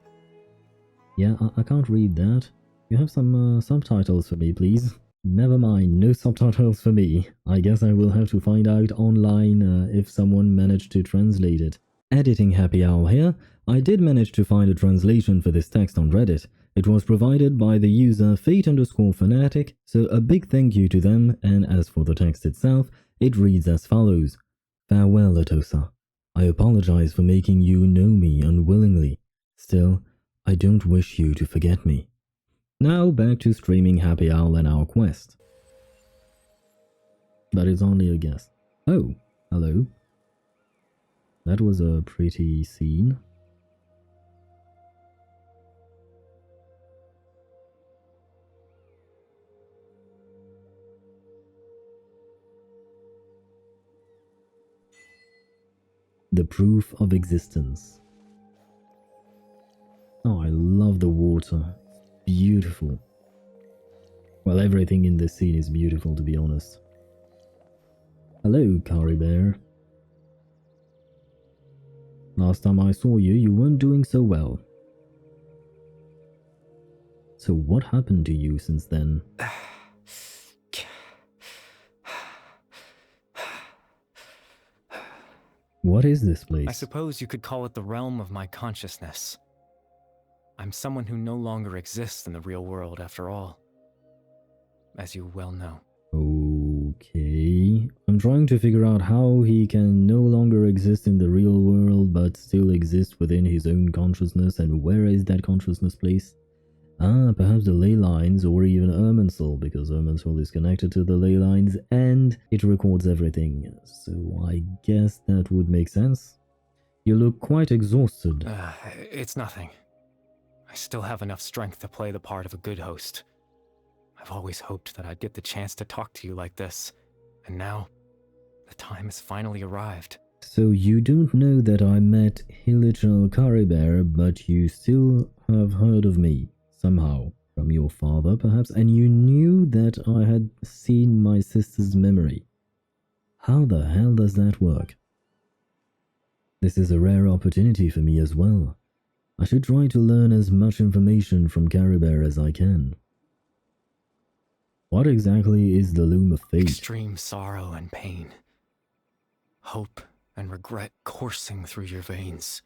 Yeah, I can't read that. You have some subtitles for me, please? Never mind, no subtitles for me. I guess I will have to find out online if someone managed to translate it. Editing happy hour here. I did manage to find a translation for this text on Reddit. It was provided by the user Fate_Fanatic, so a big thank you to them, and as for the text itself, it reads as follows. Farewell, Atosa. I apologize for making you know me unwillingly. Still, I don't wish you to forget me. Now back to streaming Happy Owl and our quest. But it's only a guess. Oh, hello. that was a pretty scene. The proof of existence. Oh, I love the water. Beautiful. Well, everything in this scene is beautiful, to be honest. Hello, Kari Bear. Last time I saw you, you weren't doing so well. So what happened to you since then? What is this place? I suppose you could call it the realm of my consciousness. I'm someone who no longer exists in the real world after all, as you well know. Okay. I'm trying to figure out how he can no longer exist in the real world but still exist within his own consciousness, and where is that consciousness placed? Ah, perhaps the ley lines, or even Irminsul, because Irminsul is connected to the ley lines and it records everything. So I guess that would make sense. You look quite exhausted. It's nothing. I still have enough strength to play the part of a good host. I've always hoped that I'd get the chance to talk to you like this, and now the time has finally arrived. So you don't know that I met Hilichal Karibear, but you still have heard of me, somehow, from your father perhaps, and you knew that I had seen my sister's memory. How the hell does that work? This is a rare opportunity for me as well. I should try to learn as much information from Karibear as I can. What exactly is the Loom of Fate? Extreme sorrow and pain. Hope and regret coursing through your veins.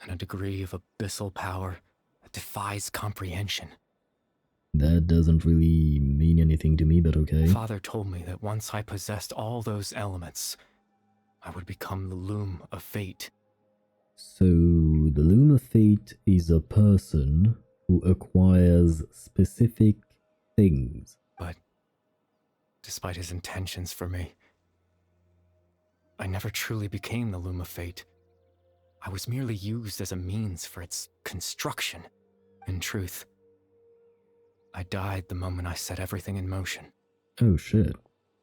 And a degree of abyssal power that defies comprehension. That doesn't really mean anything to me, but okay. Father told me that once I possessed all those elements, I would become the Loom of Fate. So, the Loom of Fate is a person who acquires specific things. But, despite his intentions for me, I never truly became the Loom of Fate. I was merely used as a means for its construction. In truth, I died the moment I set everything in motion. Oh shit.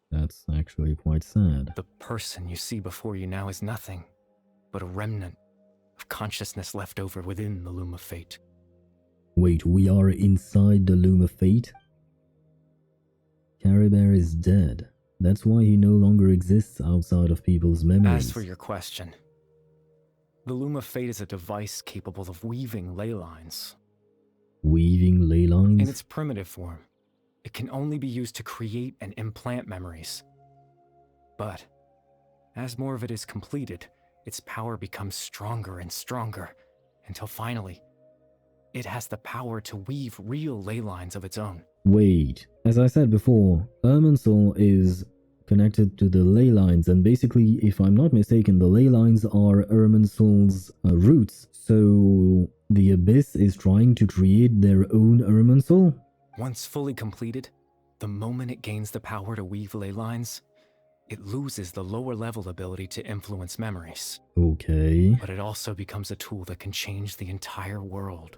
That's actually quite sad. The person you see before you now is nothing but a remnant of consciousness left over within the Loom of Fate. Wait, we are inside the Loom of Fate? Karibear is dead. That's why he no longer exists outside of people's memories. As for your question, the Loom of Fate is a device capable of weaving ley lines. Weaving ley lines? In its primitive form, it can only be used to create and implant memories. But, as more of it is completed, its power becomes stronger and stronger, until finally, it has the power to weave real ley lines of its own. Wait, as I said before, Irminsul is connected to the ley lines, and basically, if I'm not mistaken, the ley lines are Irminsul's roots, so the Abyss is trying to create their own Irminsul? Once fully completed, the moment it gains the power to weave ley lines, it loses the lower level ability to influence memories. Okay. But it also becomes a tool that can change the entire world.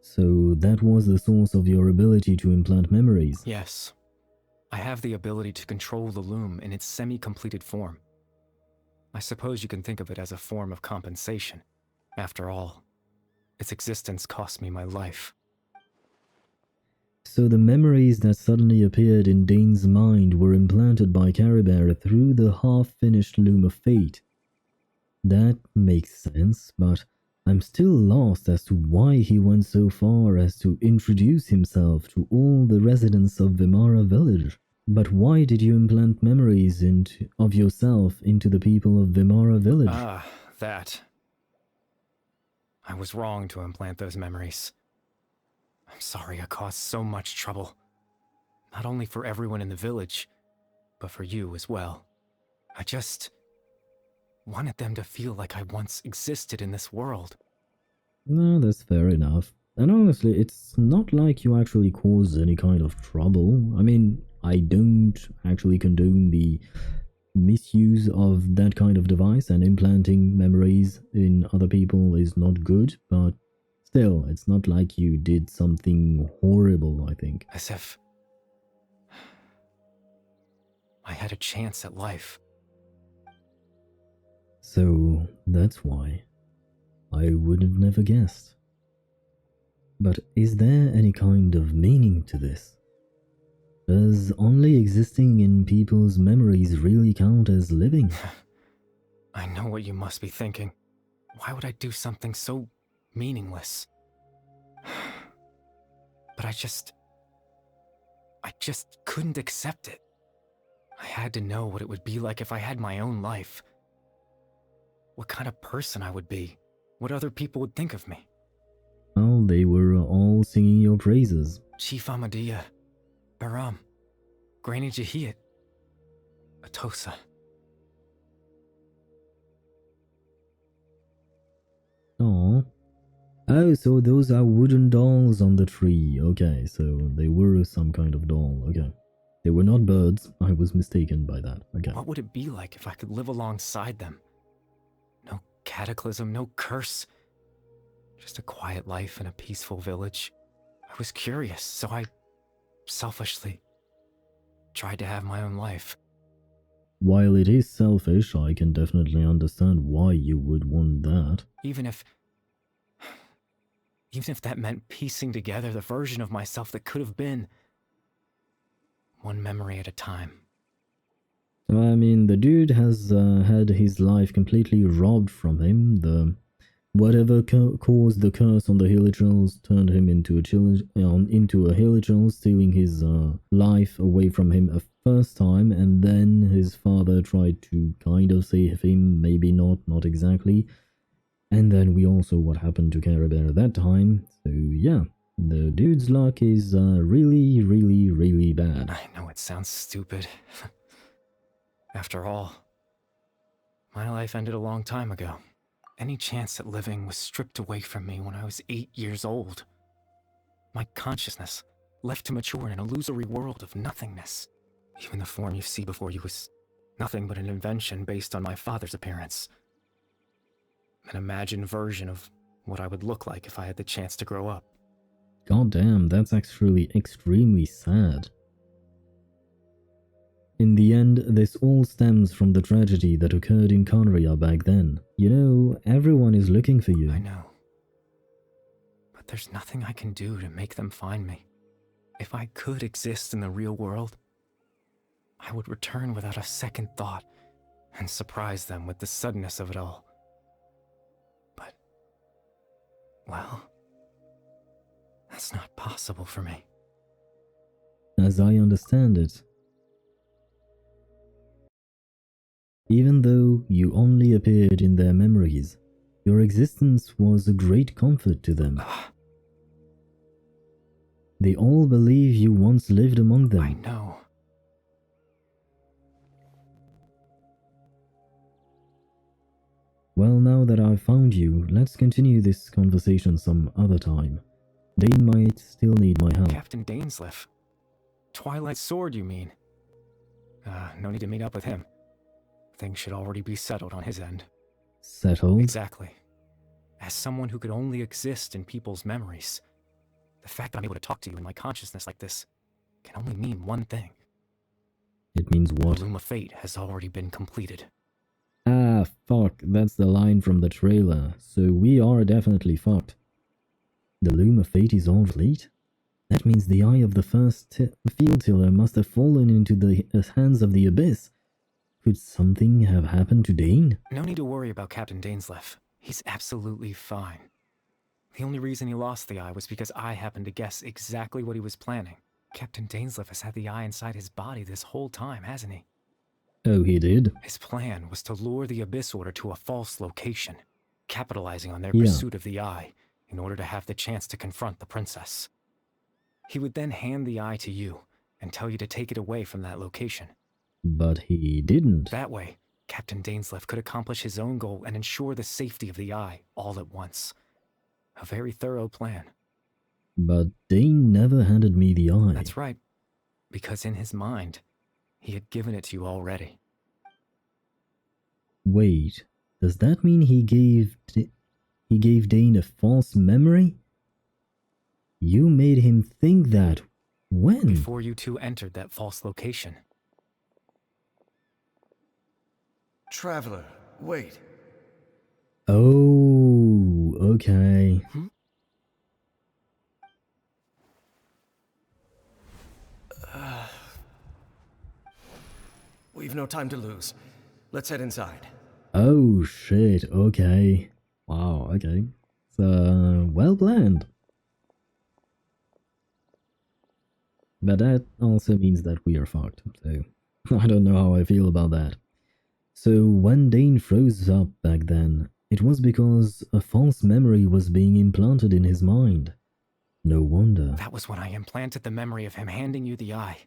So that was the source of your ability to implant memories? Yes. I have the ability to control the Loom in its semi-completed form. I suppose you can think of it as a form of compensation. After all, its existence cost me my life. So the memories that suddenly appeared in Dane's mind were implanted by Karibear through the half-finished Loom of Fate. That makes sense, but I'm still lost as to why he went so far as to introduce himself to all the residents of Vimara village. But why did you implant memories of yourself into the people of Vimara village? Ah, that. I was wrong to implant those memories. I'm sorry I caused so much trouble. Not only for everyone in the village, but for you as well. I just wanted them to feel like I once existed in this world. No, that's fair enough. And honestly, it's not like you actually caused any kind of trouble. I mean, I don't actually condone the misuse of that kind of device and implanting memories in other people is not good, but still, it's not like you did something horrible, I think. As if I had a chance at life. So that's why. I would have never guessed. But is there any kind of meaning to this? Does only existing in people's memories really count as living? I know what you must be thinking. Why would I do something so meaningless? But I just couldn't accept it. I had to know what it would be like if I had my own life. What kind of person I would be. What other people would think of me. Well, they were all singing your praises. Chief Ahmadiyya, Baram, Granny Jahiyat, Atosa. Aww. Oh, so those are wooden dolls on the tree. Okay, so they were some kind of doll. Okay. They were not birds. I was mistaken by that. Okay. What would it be like if I could live alongside them? No cataclysm, no curse. Just a quiet life in a peaceful village. I was curious, so I selfishly tried to have my own life. While it is selfish, I can definitely understand why you would want that. Even if that meant piecing together the version of myself that could have been. One memory at a time. I mean, the dude has had his life completely robbed from him. Whatever caused the curse on the Hilichurls turned him into a Hilichurl, stealing his life away from him a first time, and then his father tried to kind of save him, maybe not exactly. And then we also what happened to Care Bear at that time. So yeah, the dude's luck is really, really, really bad. I know it sounds stupid. After all, my life ended a long time ago. Any chance at living was stripped away from me when I was 8 years old. My consciousness left to mature in an illusory world of nothingness. Even the form you see before you was nothing but an invention based on my father's appearance. An imagined version of what I would look like if I had the chance to grow up. God damn, that's actually extremely sad. In the end, this all stems from the tragedy that occurred in Conria back then. You know, everyone is looking for you. I know. But there's nothing I can do to make them find me. If I could exist in the real world, I would return without a second thought and surprise them with the suddenness of it all. But, well, that's not possible for me. As I understand it, even though you only appeared in their memories, your existence was a great comfort to them. They all believe you once lived among them. I know. Well, now that I've found you, let's continue this conversation some other time. Dane might still need my help. Captain Dainsleif. Twilight Sword, you mean? No need to meet up with him. Things should already be settled on his end. Settled? Exactly. As someone who could only exist in people's memories, the fact that I'm able to talk to you in my consciousness like this can only mean one thing. It means what? The Loom of Fate has already been completed. Ah, fuck, that's the line from the trailer, so we are definitely fucked. The Loom of Fate is all complete? That means the eye of the first field tiller must have fallen into the hands of the Abyss. Could something have happened to Dane? No need to worry about Captain Dainsleif. He's absolutely fine. The only reason he lost the eye was because I happened to guess exactly what he was planning. Captain Dainsleif has had the eye inside his body this whole time, hasn't he? Oh, he did? His plan was to lure the Abyss Order to a false location, capitalizing on their pursuit of the eye in order to have the chance to confront the princess. He would then hand the eye to you and tell you to take it away from that location. But he didn't. That way, Captain Dainsleif could accomplish his own goal and ensure the safety of the eye all at once. A very thorough plan. But Dane never handed me the eye. That's right. Because in his mind, he had given it to you already. Wait, does that mean he gave Dane a false memory? You made him think that. When? Before you two entered that false location. Traveler, wait. Oh, okay. We've no time to lose. Let's head inside. Oh shit, okay. Wow, okay. So, well planned. But that also means that we are fucked, so I don't know how I feel about that. So when Dane froze up back then, it was because a false memory was being implanted in his mind. No wonder. That was when I implanted the memory of him handing you the eye.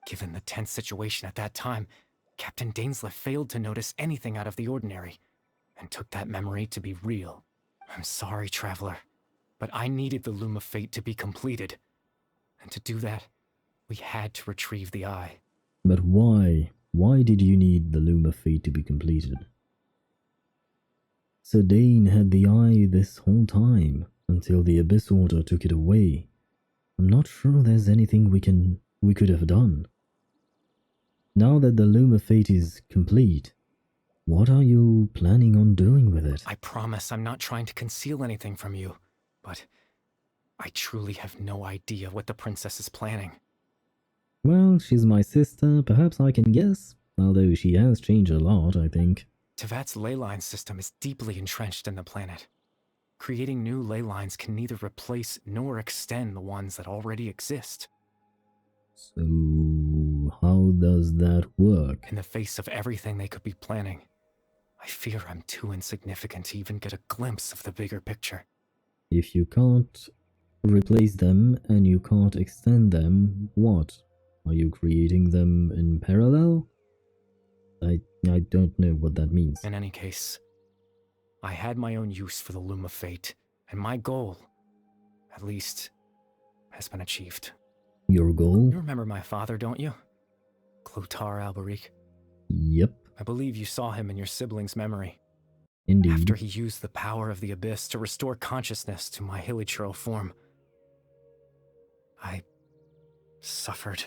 Given the tense situation at that time, Captain Dainsleif failed to notice anything out of the ordinary, and took that memory to be real. I'm sorry, Traveler, but I needed the Loom of Fate to be completed. And to do that, we had to retrieve the eye. But why? Why did you need the Loom of Fate to be completed? So Dane had the eye this whole time, until the Abyss Order took it away. I'm not sure there's anything we could have done. Now that the Loom of Fate is complete, what are you planning on doing with it? I promise I'm not trying to conceal anything from you, but I truly have no idea what the princess is planning. Well, she's my sister, perhaps I can guess, although she has changed a lot, I think. Teyvat's ley line system is deeply entrenched in the planet. Creating new ley lines can neither replace nor extend the ones that already exist. So, how does that work? In the face of everything they could be planning, I fear I'm too insignificant to even get a glimpse of the bigger picture. If you can't replace them and you can't extend them, what? Are you creating them in parallel? I don't know what that means. In any case, I had my own use for the Loom of Fate, and my goal, at least, has been achieved. Your goal? You remember my father, don't you? Clotar Alberic. Yep. I believe you saw him in your sibling's memory. Indeed. After he used the power of the Abyss to restore consciousness to my hilichurl form, I suffered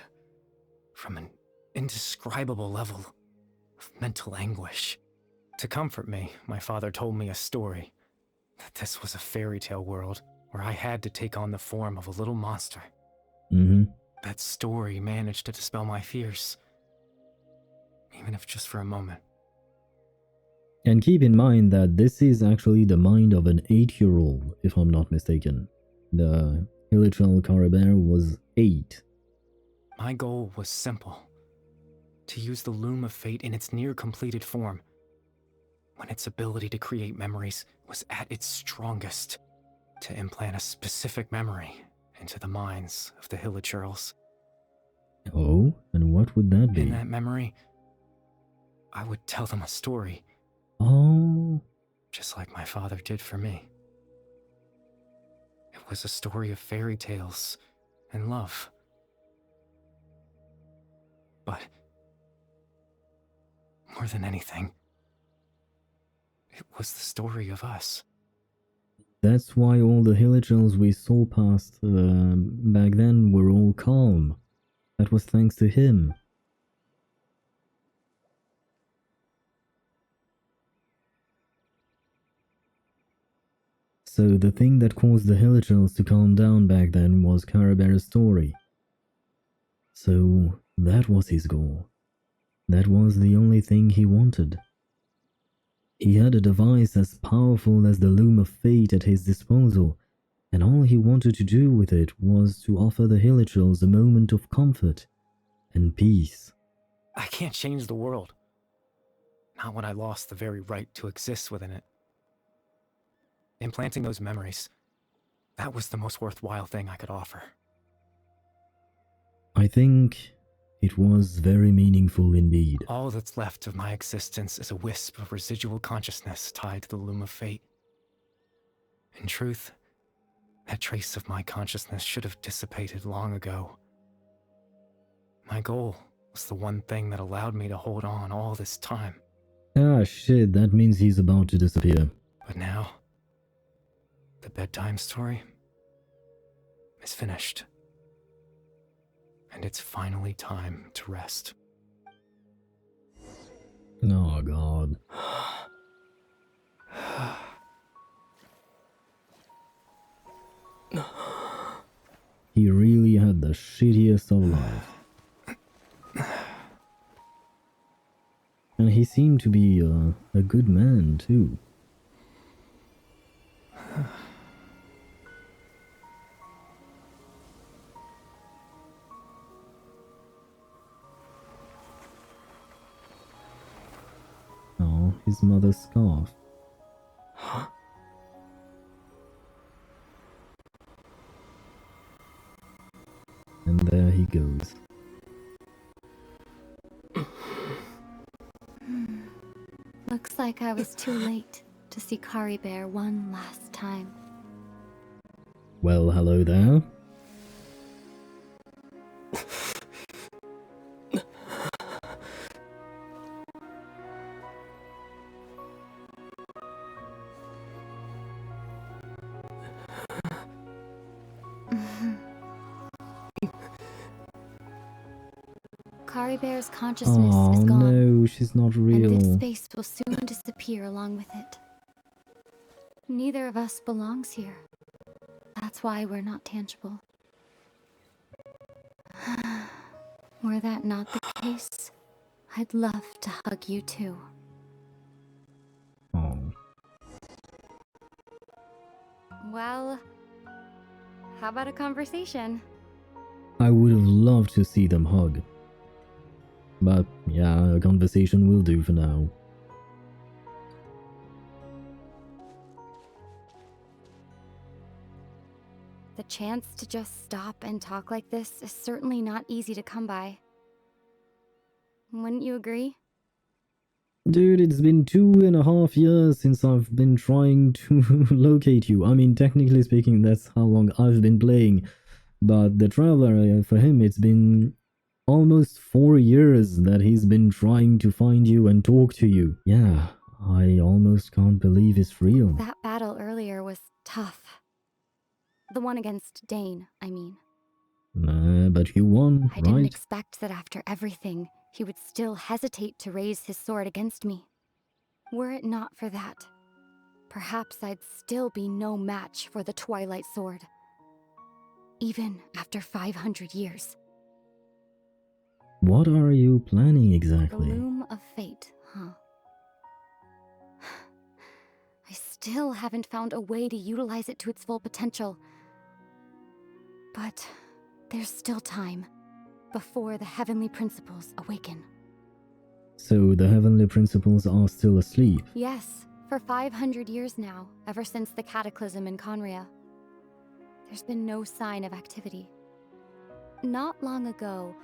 from an indescribable level of mental anguish. To comfort me, my father told me a story, that this was a fairy tale world where I had to take on the form of a little monster. That story managed to dispel my fears, even if just for a moment. And keep in mind that this is actually the mind of an 8-year-old, if I'm not mistaken. The hilichurl Caribert was 8. My goal was simple. To use the Loom of Fate in its near-completed form, when its ability to create memories was at its strongest, to implant a specific memory into the minds of the hilichurls. Oh, and what would that be? In that memory, I would tell them a story. Oh. Just like my father did for me. It was a story of fairy tales and love. But more than anything, it was the story of us. That's why all the hilichurls we saw past back then were all calm. That was thanks to him. So the thing that caused the hilichurls to calm down back then was Caraber's story. So that was his goal. That was the only thing he wanted. He had a device as powerful as the Loom of Fate at his disposal, and all he wanted to do with it was to offer the hilichurls a moment of comfort and peace. I can't change the world. Not when I lost the very right to exist within it. Implanting those memories, that was the most worthwhile thing I could offer. I think it was very meaningful indeed. All that's left of my existence is a wisp of residual consciousness tied to the Loom of Fate. In truth, that trace of my consciousness should have dissipated long ago. My goal was the one thing that allowed me to hold on all this time. Ah shit, that means he's about to disappear. But now, the bedtime story is finished. And it's finally time to rest. Oh god. He really had the shittiest of life. And he seemed to be a good man too. Oh, his mother's scarf. And there he goes. Looks like I was too late to see Kari Bear one last time. Well, hello there. Kari Bear's consciousness is gone. No, she's not real. And this space will soon disappear along with it. Neither of us belongs here. That's why we're not tangible. Were that not the case, I'd love to hug you too. Oh. Well, how about a conversation? I would have loved to see them hug. But yeah, a conversation will do for now. The chance to just stop and talk like this is certainly not easy to come by. Wouldn't you agree? Dude, it's been 2.5 years since I've been trying to locate you. I mean, technically speaking, that's how long I've been playing. But the Traveler, for him, it's been almost 4 years that he's been trying to find you and talk to you. Yeah, I almost can't believe it's real. That battle earlier was tough. The one against Dane, I mean. But you won, I didn't right? expect that after everything, he would still hesitate to raise his sword against me. Were it not for that, perhaps I'd still be no match for the Twilight Sword. Even after 500 years. What are you planning The exactly? Loom of Fate, huh? I still haven't found a way to utilize it to its full potential. But there's still time before the heavenly principles awaken. So the heavenly principles are still asleep? Yes, for 500 years now, ever since the cataclysm in Conria. There's been no sign of activity. Not long ago,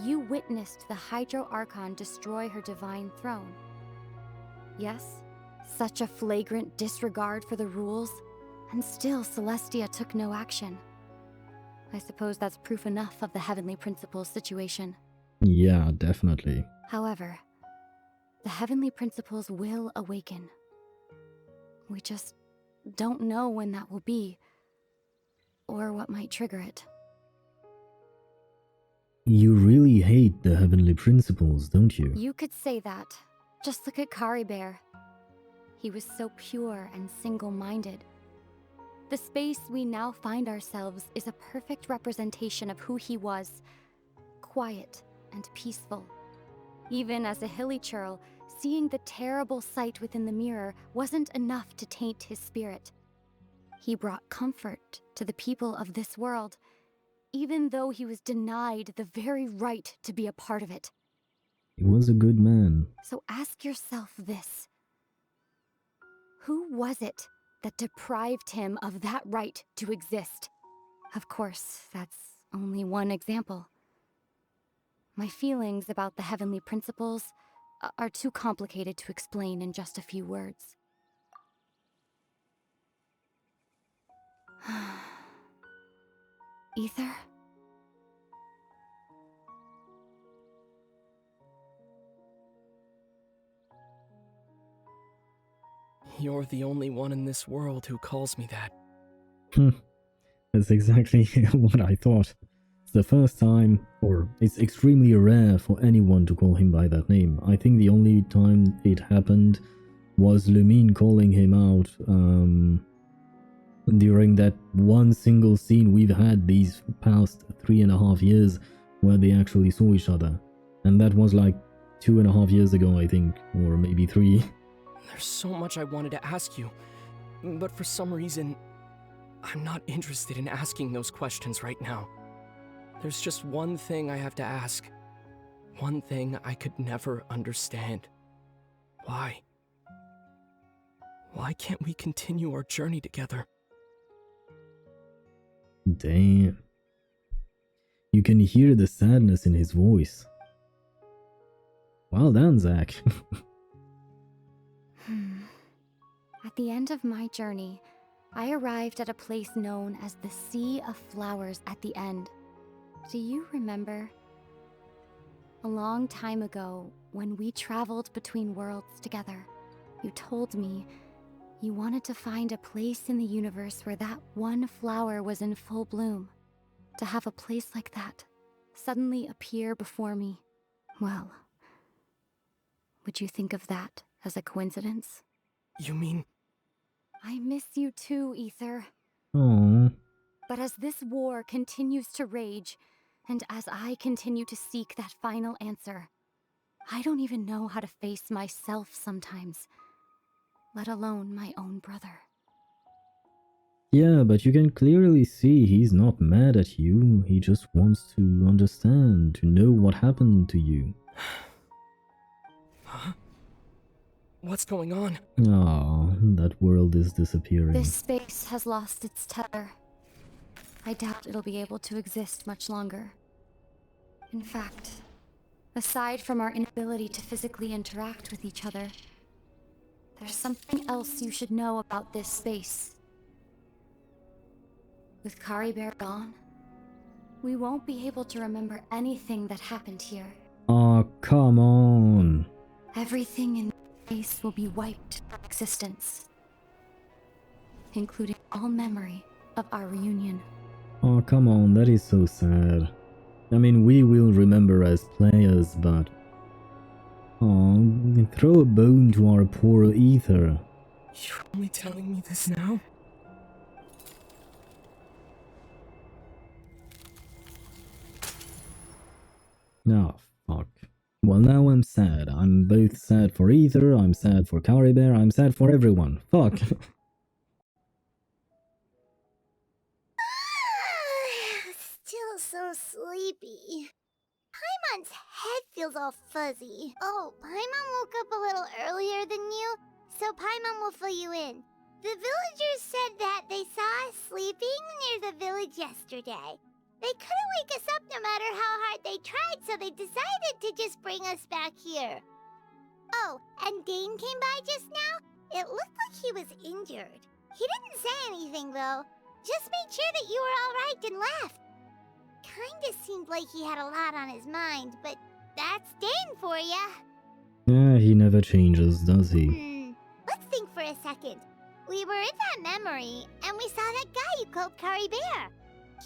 you witnessed the Hydro Archon destroy her divine throne. Yes, such a flagrant disregard for the rules, and still Celestia took no action. I suppose that's proof enough of the heavenly principles situation. Yeah, definitely. However, the heavenly principles will awaken. We just don't know when that will be, or what might trigger it. You really hate the heavenly principles, don't you? You could say that. Just look at Kari Bear. He was so pure and single-minded. The space we now find ourselves is a perfect representation of who he was. Quiet and peaceful. Even as a hilly churl, seeing the terrible sight within the mirror wasn't enough to taint his spirit. He brought comfort to the people of this world, even though he was denied the very right to be a part of it. He was a good man. So ask yourself this. Who was it that deprived him of that right to exist? Of course, that's only one example. My feelings about the heavenly principles are too complicated to explain in just a few words. Ether? You're the only one in this world who calls me that. That's exactly what I thought. It's the first time, or it's extremely rare for anyone to call him by that name. I think the only time it happened was Lumine calling him out during that one single scene we've had these past 3.5 years where they actually saw each other. And that was like 2.5 years ago, I think, or maybe 3. There's so much I wanted to ask you, but for some reason, I'm not interested in asking those questions right now. There's just one thing I have to ask. One thing I could never understand. Why? Why can't we continue our journey together? Damn. You can hear the sadness in his voice. Well done, Zach. At the end of my journey, I arrived at a place known as the Sea of Flowers at the end. Do you remember? A long time ago, when we traveled between worlds together, you told me you wanted to find a place in the universe where that one flower was in full bloom. To have a place like that suddenly appear before me, well, would you think of that as a coincidence? You mean... I miss you too, Ether. Aww. But as this war continues to rage, and as I continue to seek that final answer, I don't even know how to face myself sometimes, let alone my own brother. Yeah, but you can clearly see he's not mad at you. He just wants to understand, to know what happened to you. Huh? What's going on? Ah, that world is disappearing. This space has lost its tether. I doubt it'll be able to exist much longer. In fact, aside from our inability to physically interact with each other, there's something else you should know about this space. With Caribert gone, we won't be able to remember anything that happened here. Ah, come on. Everything in space will be wiped from existence, including all memory of our reunion. Oh, come on, that is so sad. I mean, we will remember as players, but... Oh, throw a bone to our poor Ether. You're only telling me this now? Oh, fuck. Well, now I'm sad. I'm both sad for Ether, I'm sad for Caribert, I'm sad for everyone. Fuck. Still so sleepy. Paimon's head feels all fuzzy. Oh, Paimon woke up a little earlier than you, so Paimon will fill you in. The villagers said that they saw us sleeping near the village yesterday. They couldn't wake us up no matter how hard they tried, so they decided to just bring us back here. Oh, and Dane came by just now. It looked like he was injured. He didn't say anything, though. Just made sure that you were all right and left. Kinda seemed like he had a lot on his mind, but that's Dane for ya. Yeah, he never changes, does he? Let's think for a second. We were in that memory, and we saw that guy you called Caribert.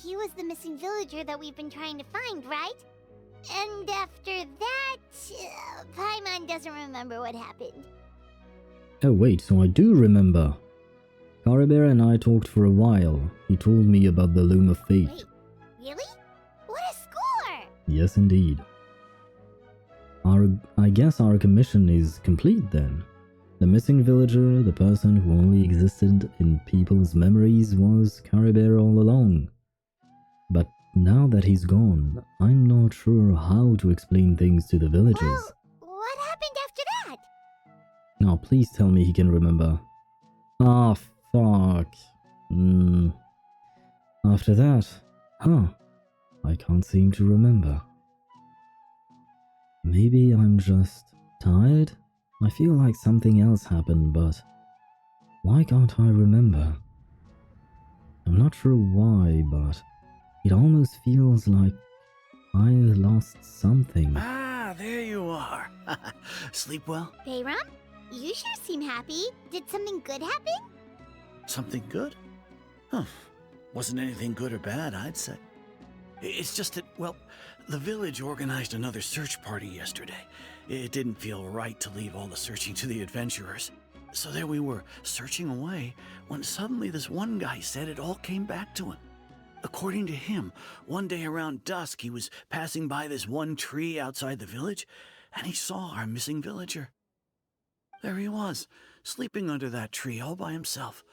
He was the missing villager that we've been trying to find, right? And after that, Paimon doesn't remember what happened. Oh wait, so I do remember. Caribert and I talked for a while. He told me about the Loom of Fate. Wait, really? What a score! Yes, indeed. I guess our commission is complete then. The missing villager, the person who only existed in people's memories, was Caribert all along. But now that he's gone, I'm not sure how to explain things to the villagers. Well, what happened after that? Now, please tell me he can remember. Ah, fuck. After that, I can't seem to remember. Maybe I'm just tired? I feel like something else happened, but why can't I remember? I'm not sure why, but it almost feels like I lost something. Ah, there you are. Sleep well? Bayram? You sure seem happy. Did something good happen? Something good? Huh. Wasn't anything good or bad, I'd say. It's just that, well, the village organized another search party yesterday. It didn't feel right to leave all the searching to the adventurers. So there we were, searching away, when suddenly this one guy said it all came back to him. According to him, one day around dusk he was passing by this one tree outside the village, and he saw our missing villager. There he was, sleeping under that tree all by himself.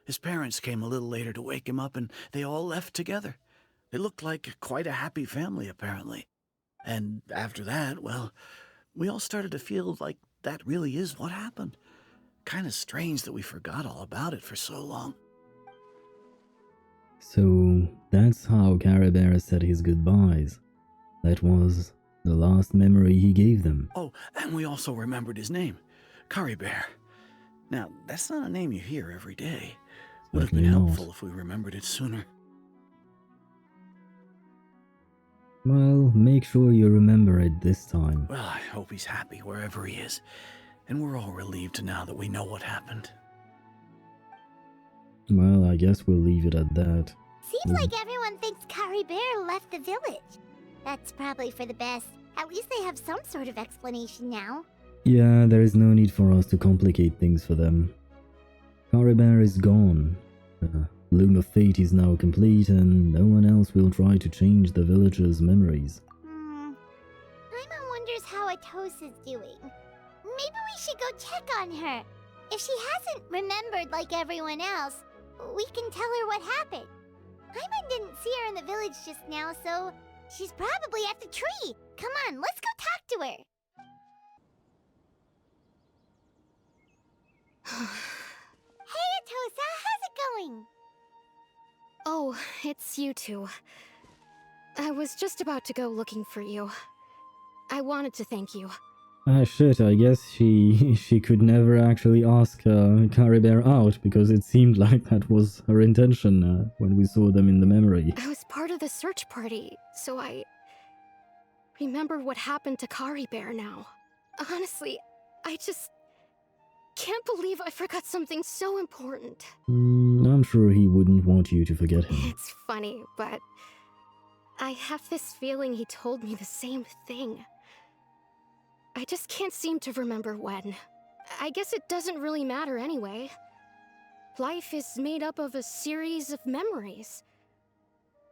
His parents came a little later to wake him up, and they all left together. They looked like quite a happy family, apparently. And after that, well, we all started to feel like that really is what happened. Kind of strange that we forgot all about it for so long. So that's how Caribert said his goodbyes. That was the last memory he gave them. Oh, and we also remembered his name, Caribert. Now, that's not a name you hear every day. Would have been Certainly not. helpful if we remembered it sooner. Well, make sure you remember it this time. Well, I hope he's happy wherever he is. And we're all relieved now that we know what happened. Well, I guess we'll leave it at that. Seems like everyone thinks Caribert left the village. That's probably for the best. At least they have some sort of explanation now. Yeah, there is no need for us to complicate things for them. Caribert is gone. The Loom of Fate is now complete, and no one else will try to change the villagers' memories. Paimon wonders how Atos is doing. Maybe we should go check on her. If she hasn't remembered like everyone else, we can tell her what happened. Paimon didn't see her in the village just now, so she's probably at the tree. Come on, let's go talk to her. Hey, Atosa, how's it going? Oh, it's you two. I was just about to go looking for you. I wanted to thank you. Ah shit, I guess she could never actually ask Caribert out, because it seemed like that was her intention when we saw them in the memory. I was part of the search party, so I remember what happened to Caribert now. Honestly, I just can't believe I forgot something so important. I'm sure he wouldn't want you to forget him. It's funny, but I have this feeling he told me the same thing. I just can't seem to remember when. I guess it doesn't really matter anyway. Life is made up of a series of memories.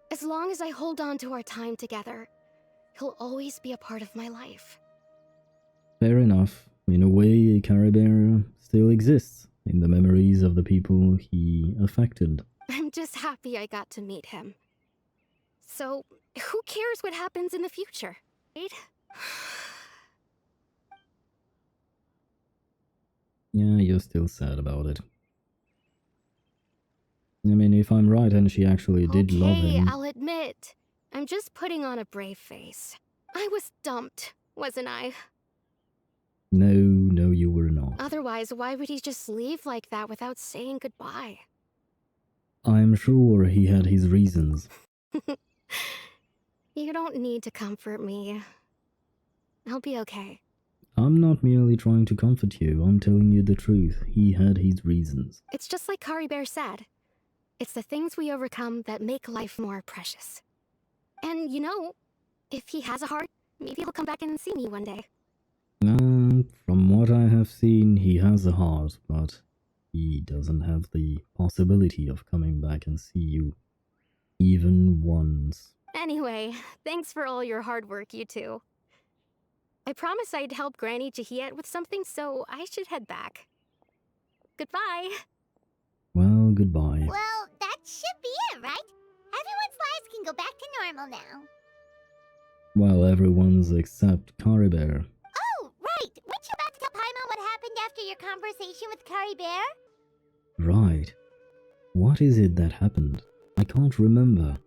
As long as I hold on to our time together, he'll always be a part of my life. Fair enough. In a way, Caribert still exists in the memories of the people he affected. I'm just happy I got to meet him. So, who cares what happens in the future, right? Yeah, you're still sad about it. I mean, if I'm right and she actually did love him... I'll admit. I'm just putting on a brave face. I was dumped, wasn't I? No, you were not. Otherwise, why would he just leave like that without saying goodbye? I'm sure he had his reasons. You don't need to comfort me. I'll be okay. I'm not merely trying to comfort you, I'm telling you the truth. He had his reasons. It's just like Caribert said. It's the things we overcome that make life more precious. And you know, if he has a heart, maybe he'll come back and see me one day. From what I have seen, he has a heart, but he doesn't have the possibility of coming back and see you. Even once. Anyway, thanks for all your hard work, you two. I promised I'd help Granny Jahiet with something, so I should head back. Goodbye! Well, goodbye. Well, that should be it, right? Everyone's lives can go back to normal now. Well, everyone's except Caribert. Oh, right! Weren't you about to tell Paimon what happened after your conversation with Caribert? Right. What is it that happened? I can't remember.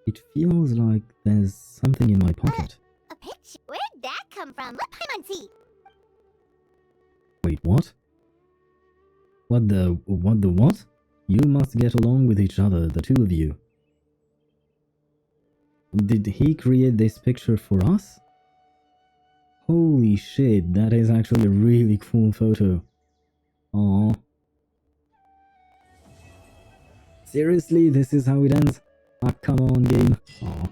It feels like there's something in my pocket. A picture? Where'd that come from? Let Paimon see! Wait, what? What the what? You must get along with each other, the two of you. Did he create this picture for us? Holy shit, that is actually a really cool photo. Aww. Seriously, this is how it ends? Ah, come on, game. Aww.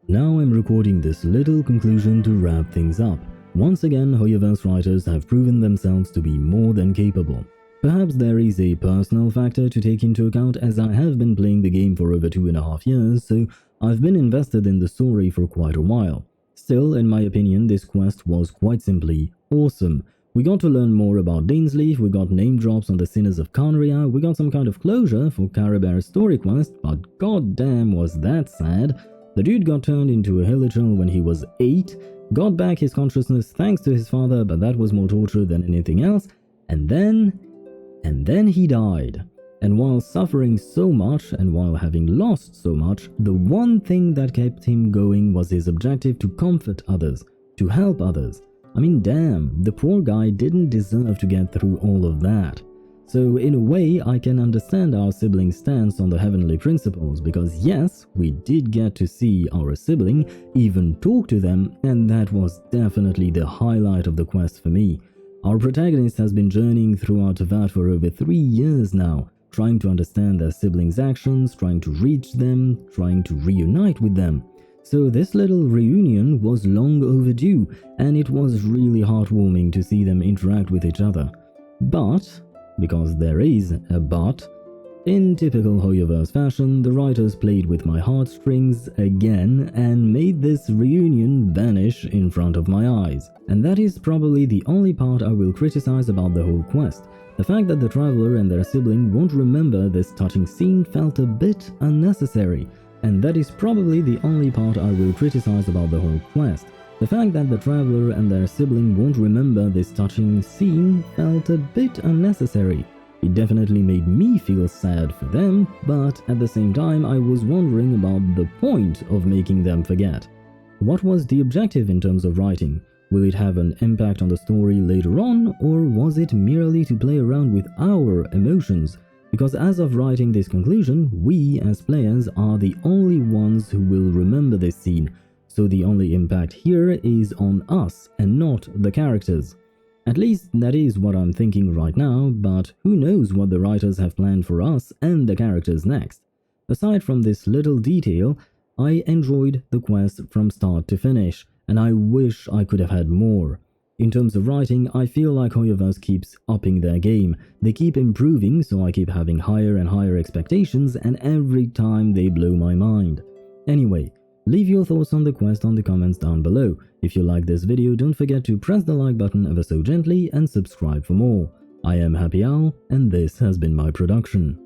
Now I'm recording this little conclusion to wrap things up. Once again, HoYoVerse writers have proven themselves to be more than capable. Perhaps there is a personal factor to take into account, as I have been playing the game for over 2.5 years, so I've been invested in the story for quite a while. Still, in my opinion, this quest was quite simply awesome. We got to learn more about Dainsleif, we got name drops on the sinners of Khaenri'ah, we got some kind of closure for Carabear's story quest, but goddamn was that sad. The dude got turned into a Hilichurl when he was 8, got back his consciousness thanks to his father, but that was more torture than anything else, and then he died. And while suffering so much and while having lost so much, the one thing that kept him going was his objective to comfort others, to help others. I mean, damn, the poor guy didn't deserve to get through all of that. So in a way, I can understand our sibling's stance on the heavenly principles, because yes, we did get to see our sibling, even talk to them, and that was definitely the highlight of the quest for me. Our protagonist has been journeying throughout Teyvat for over 3 years now, trying to understand their siblings' actions, trying to reach them, trying to reunite with them. So this little reunion was long overdue, and it was really heartwarming to see them interact with each other. But, because there is a but, in typical HoYoVerse fashion, the writers played with my heartstrings again and made this reunion vanish in front of my eyes. And that is probably the only part I will criticize about the whole quest. The fact that the traveler and their sibling won't remember this touching scene felt a bit unnecessary. And that is probably the only part I will criticize about the whole quest. The fact that the traveler and their sibling won't remember this touching scene felt a bit unnecessary. It definitely made me feel sad for them, but at the same time I was wondering about the point of making them forget. What was the objective in terms of writing? Will it have an impact on the story later on, or was it merely to play around with our emotions? Because as of writing this conclusion, we as players are the only ones who will remember this scene, so the only impact here is on us and not the characters. At least that is what I'm thinking right now, but who knows what the writers have planned for us and the characters next. Aside from this little detail, I enjoyed the quest from start to finish, and I wish I could have had more. In terms of writing, I feel like HoYoVerse keeps upping their game. They keep improving, so I keep having higher and higher expectations, and every time they blow my mind. Anyway, leave your thoughts on the quest on the comments down below. If you like this video, don't forget to press the like button ever so gently and subscribe for more. I am Happy Owl, and this has been my production.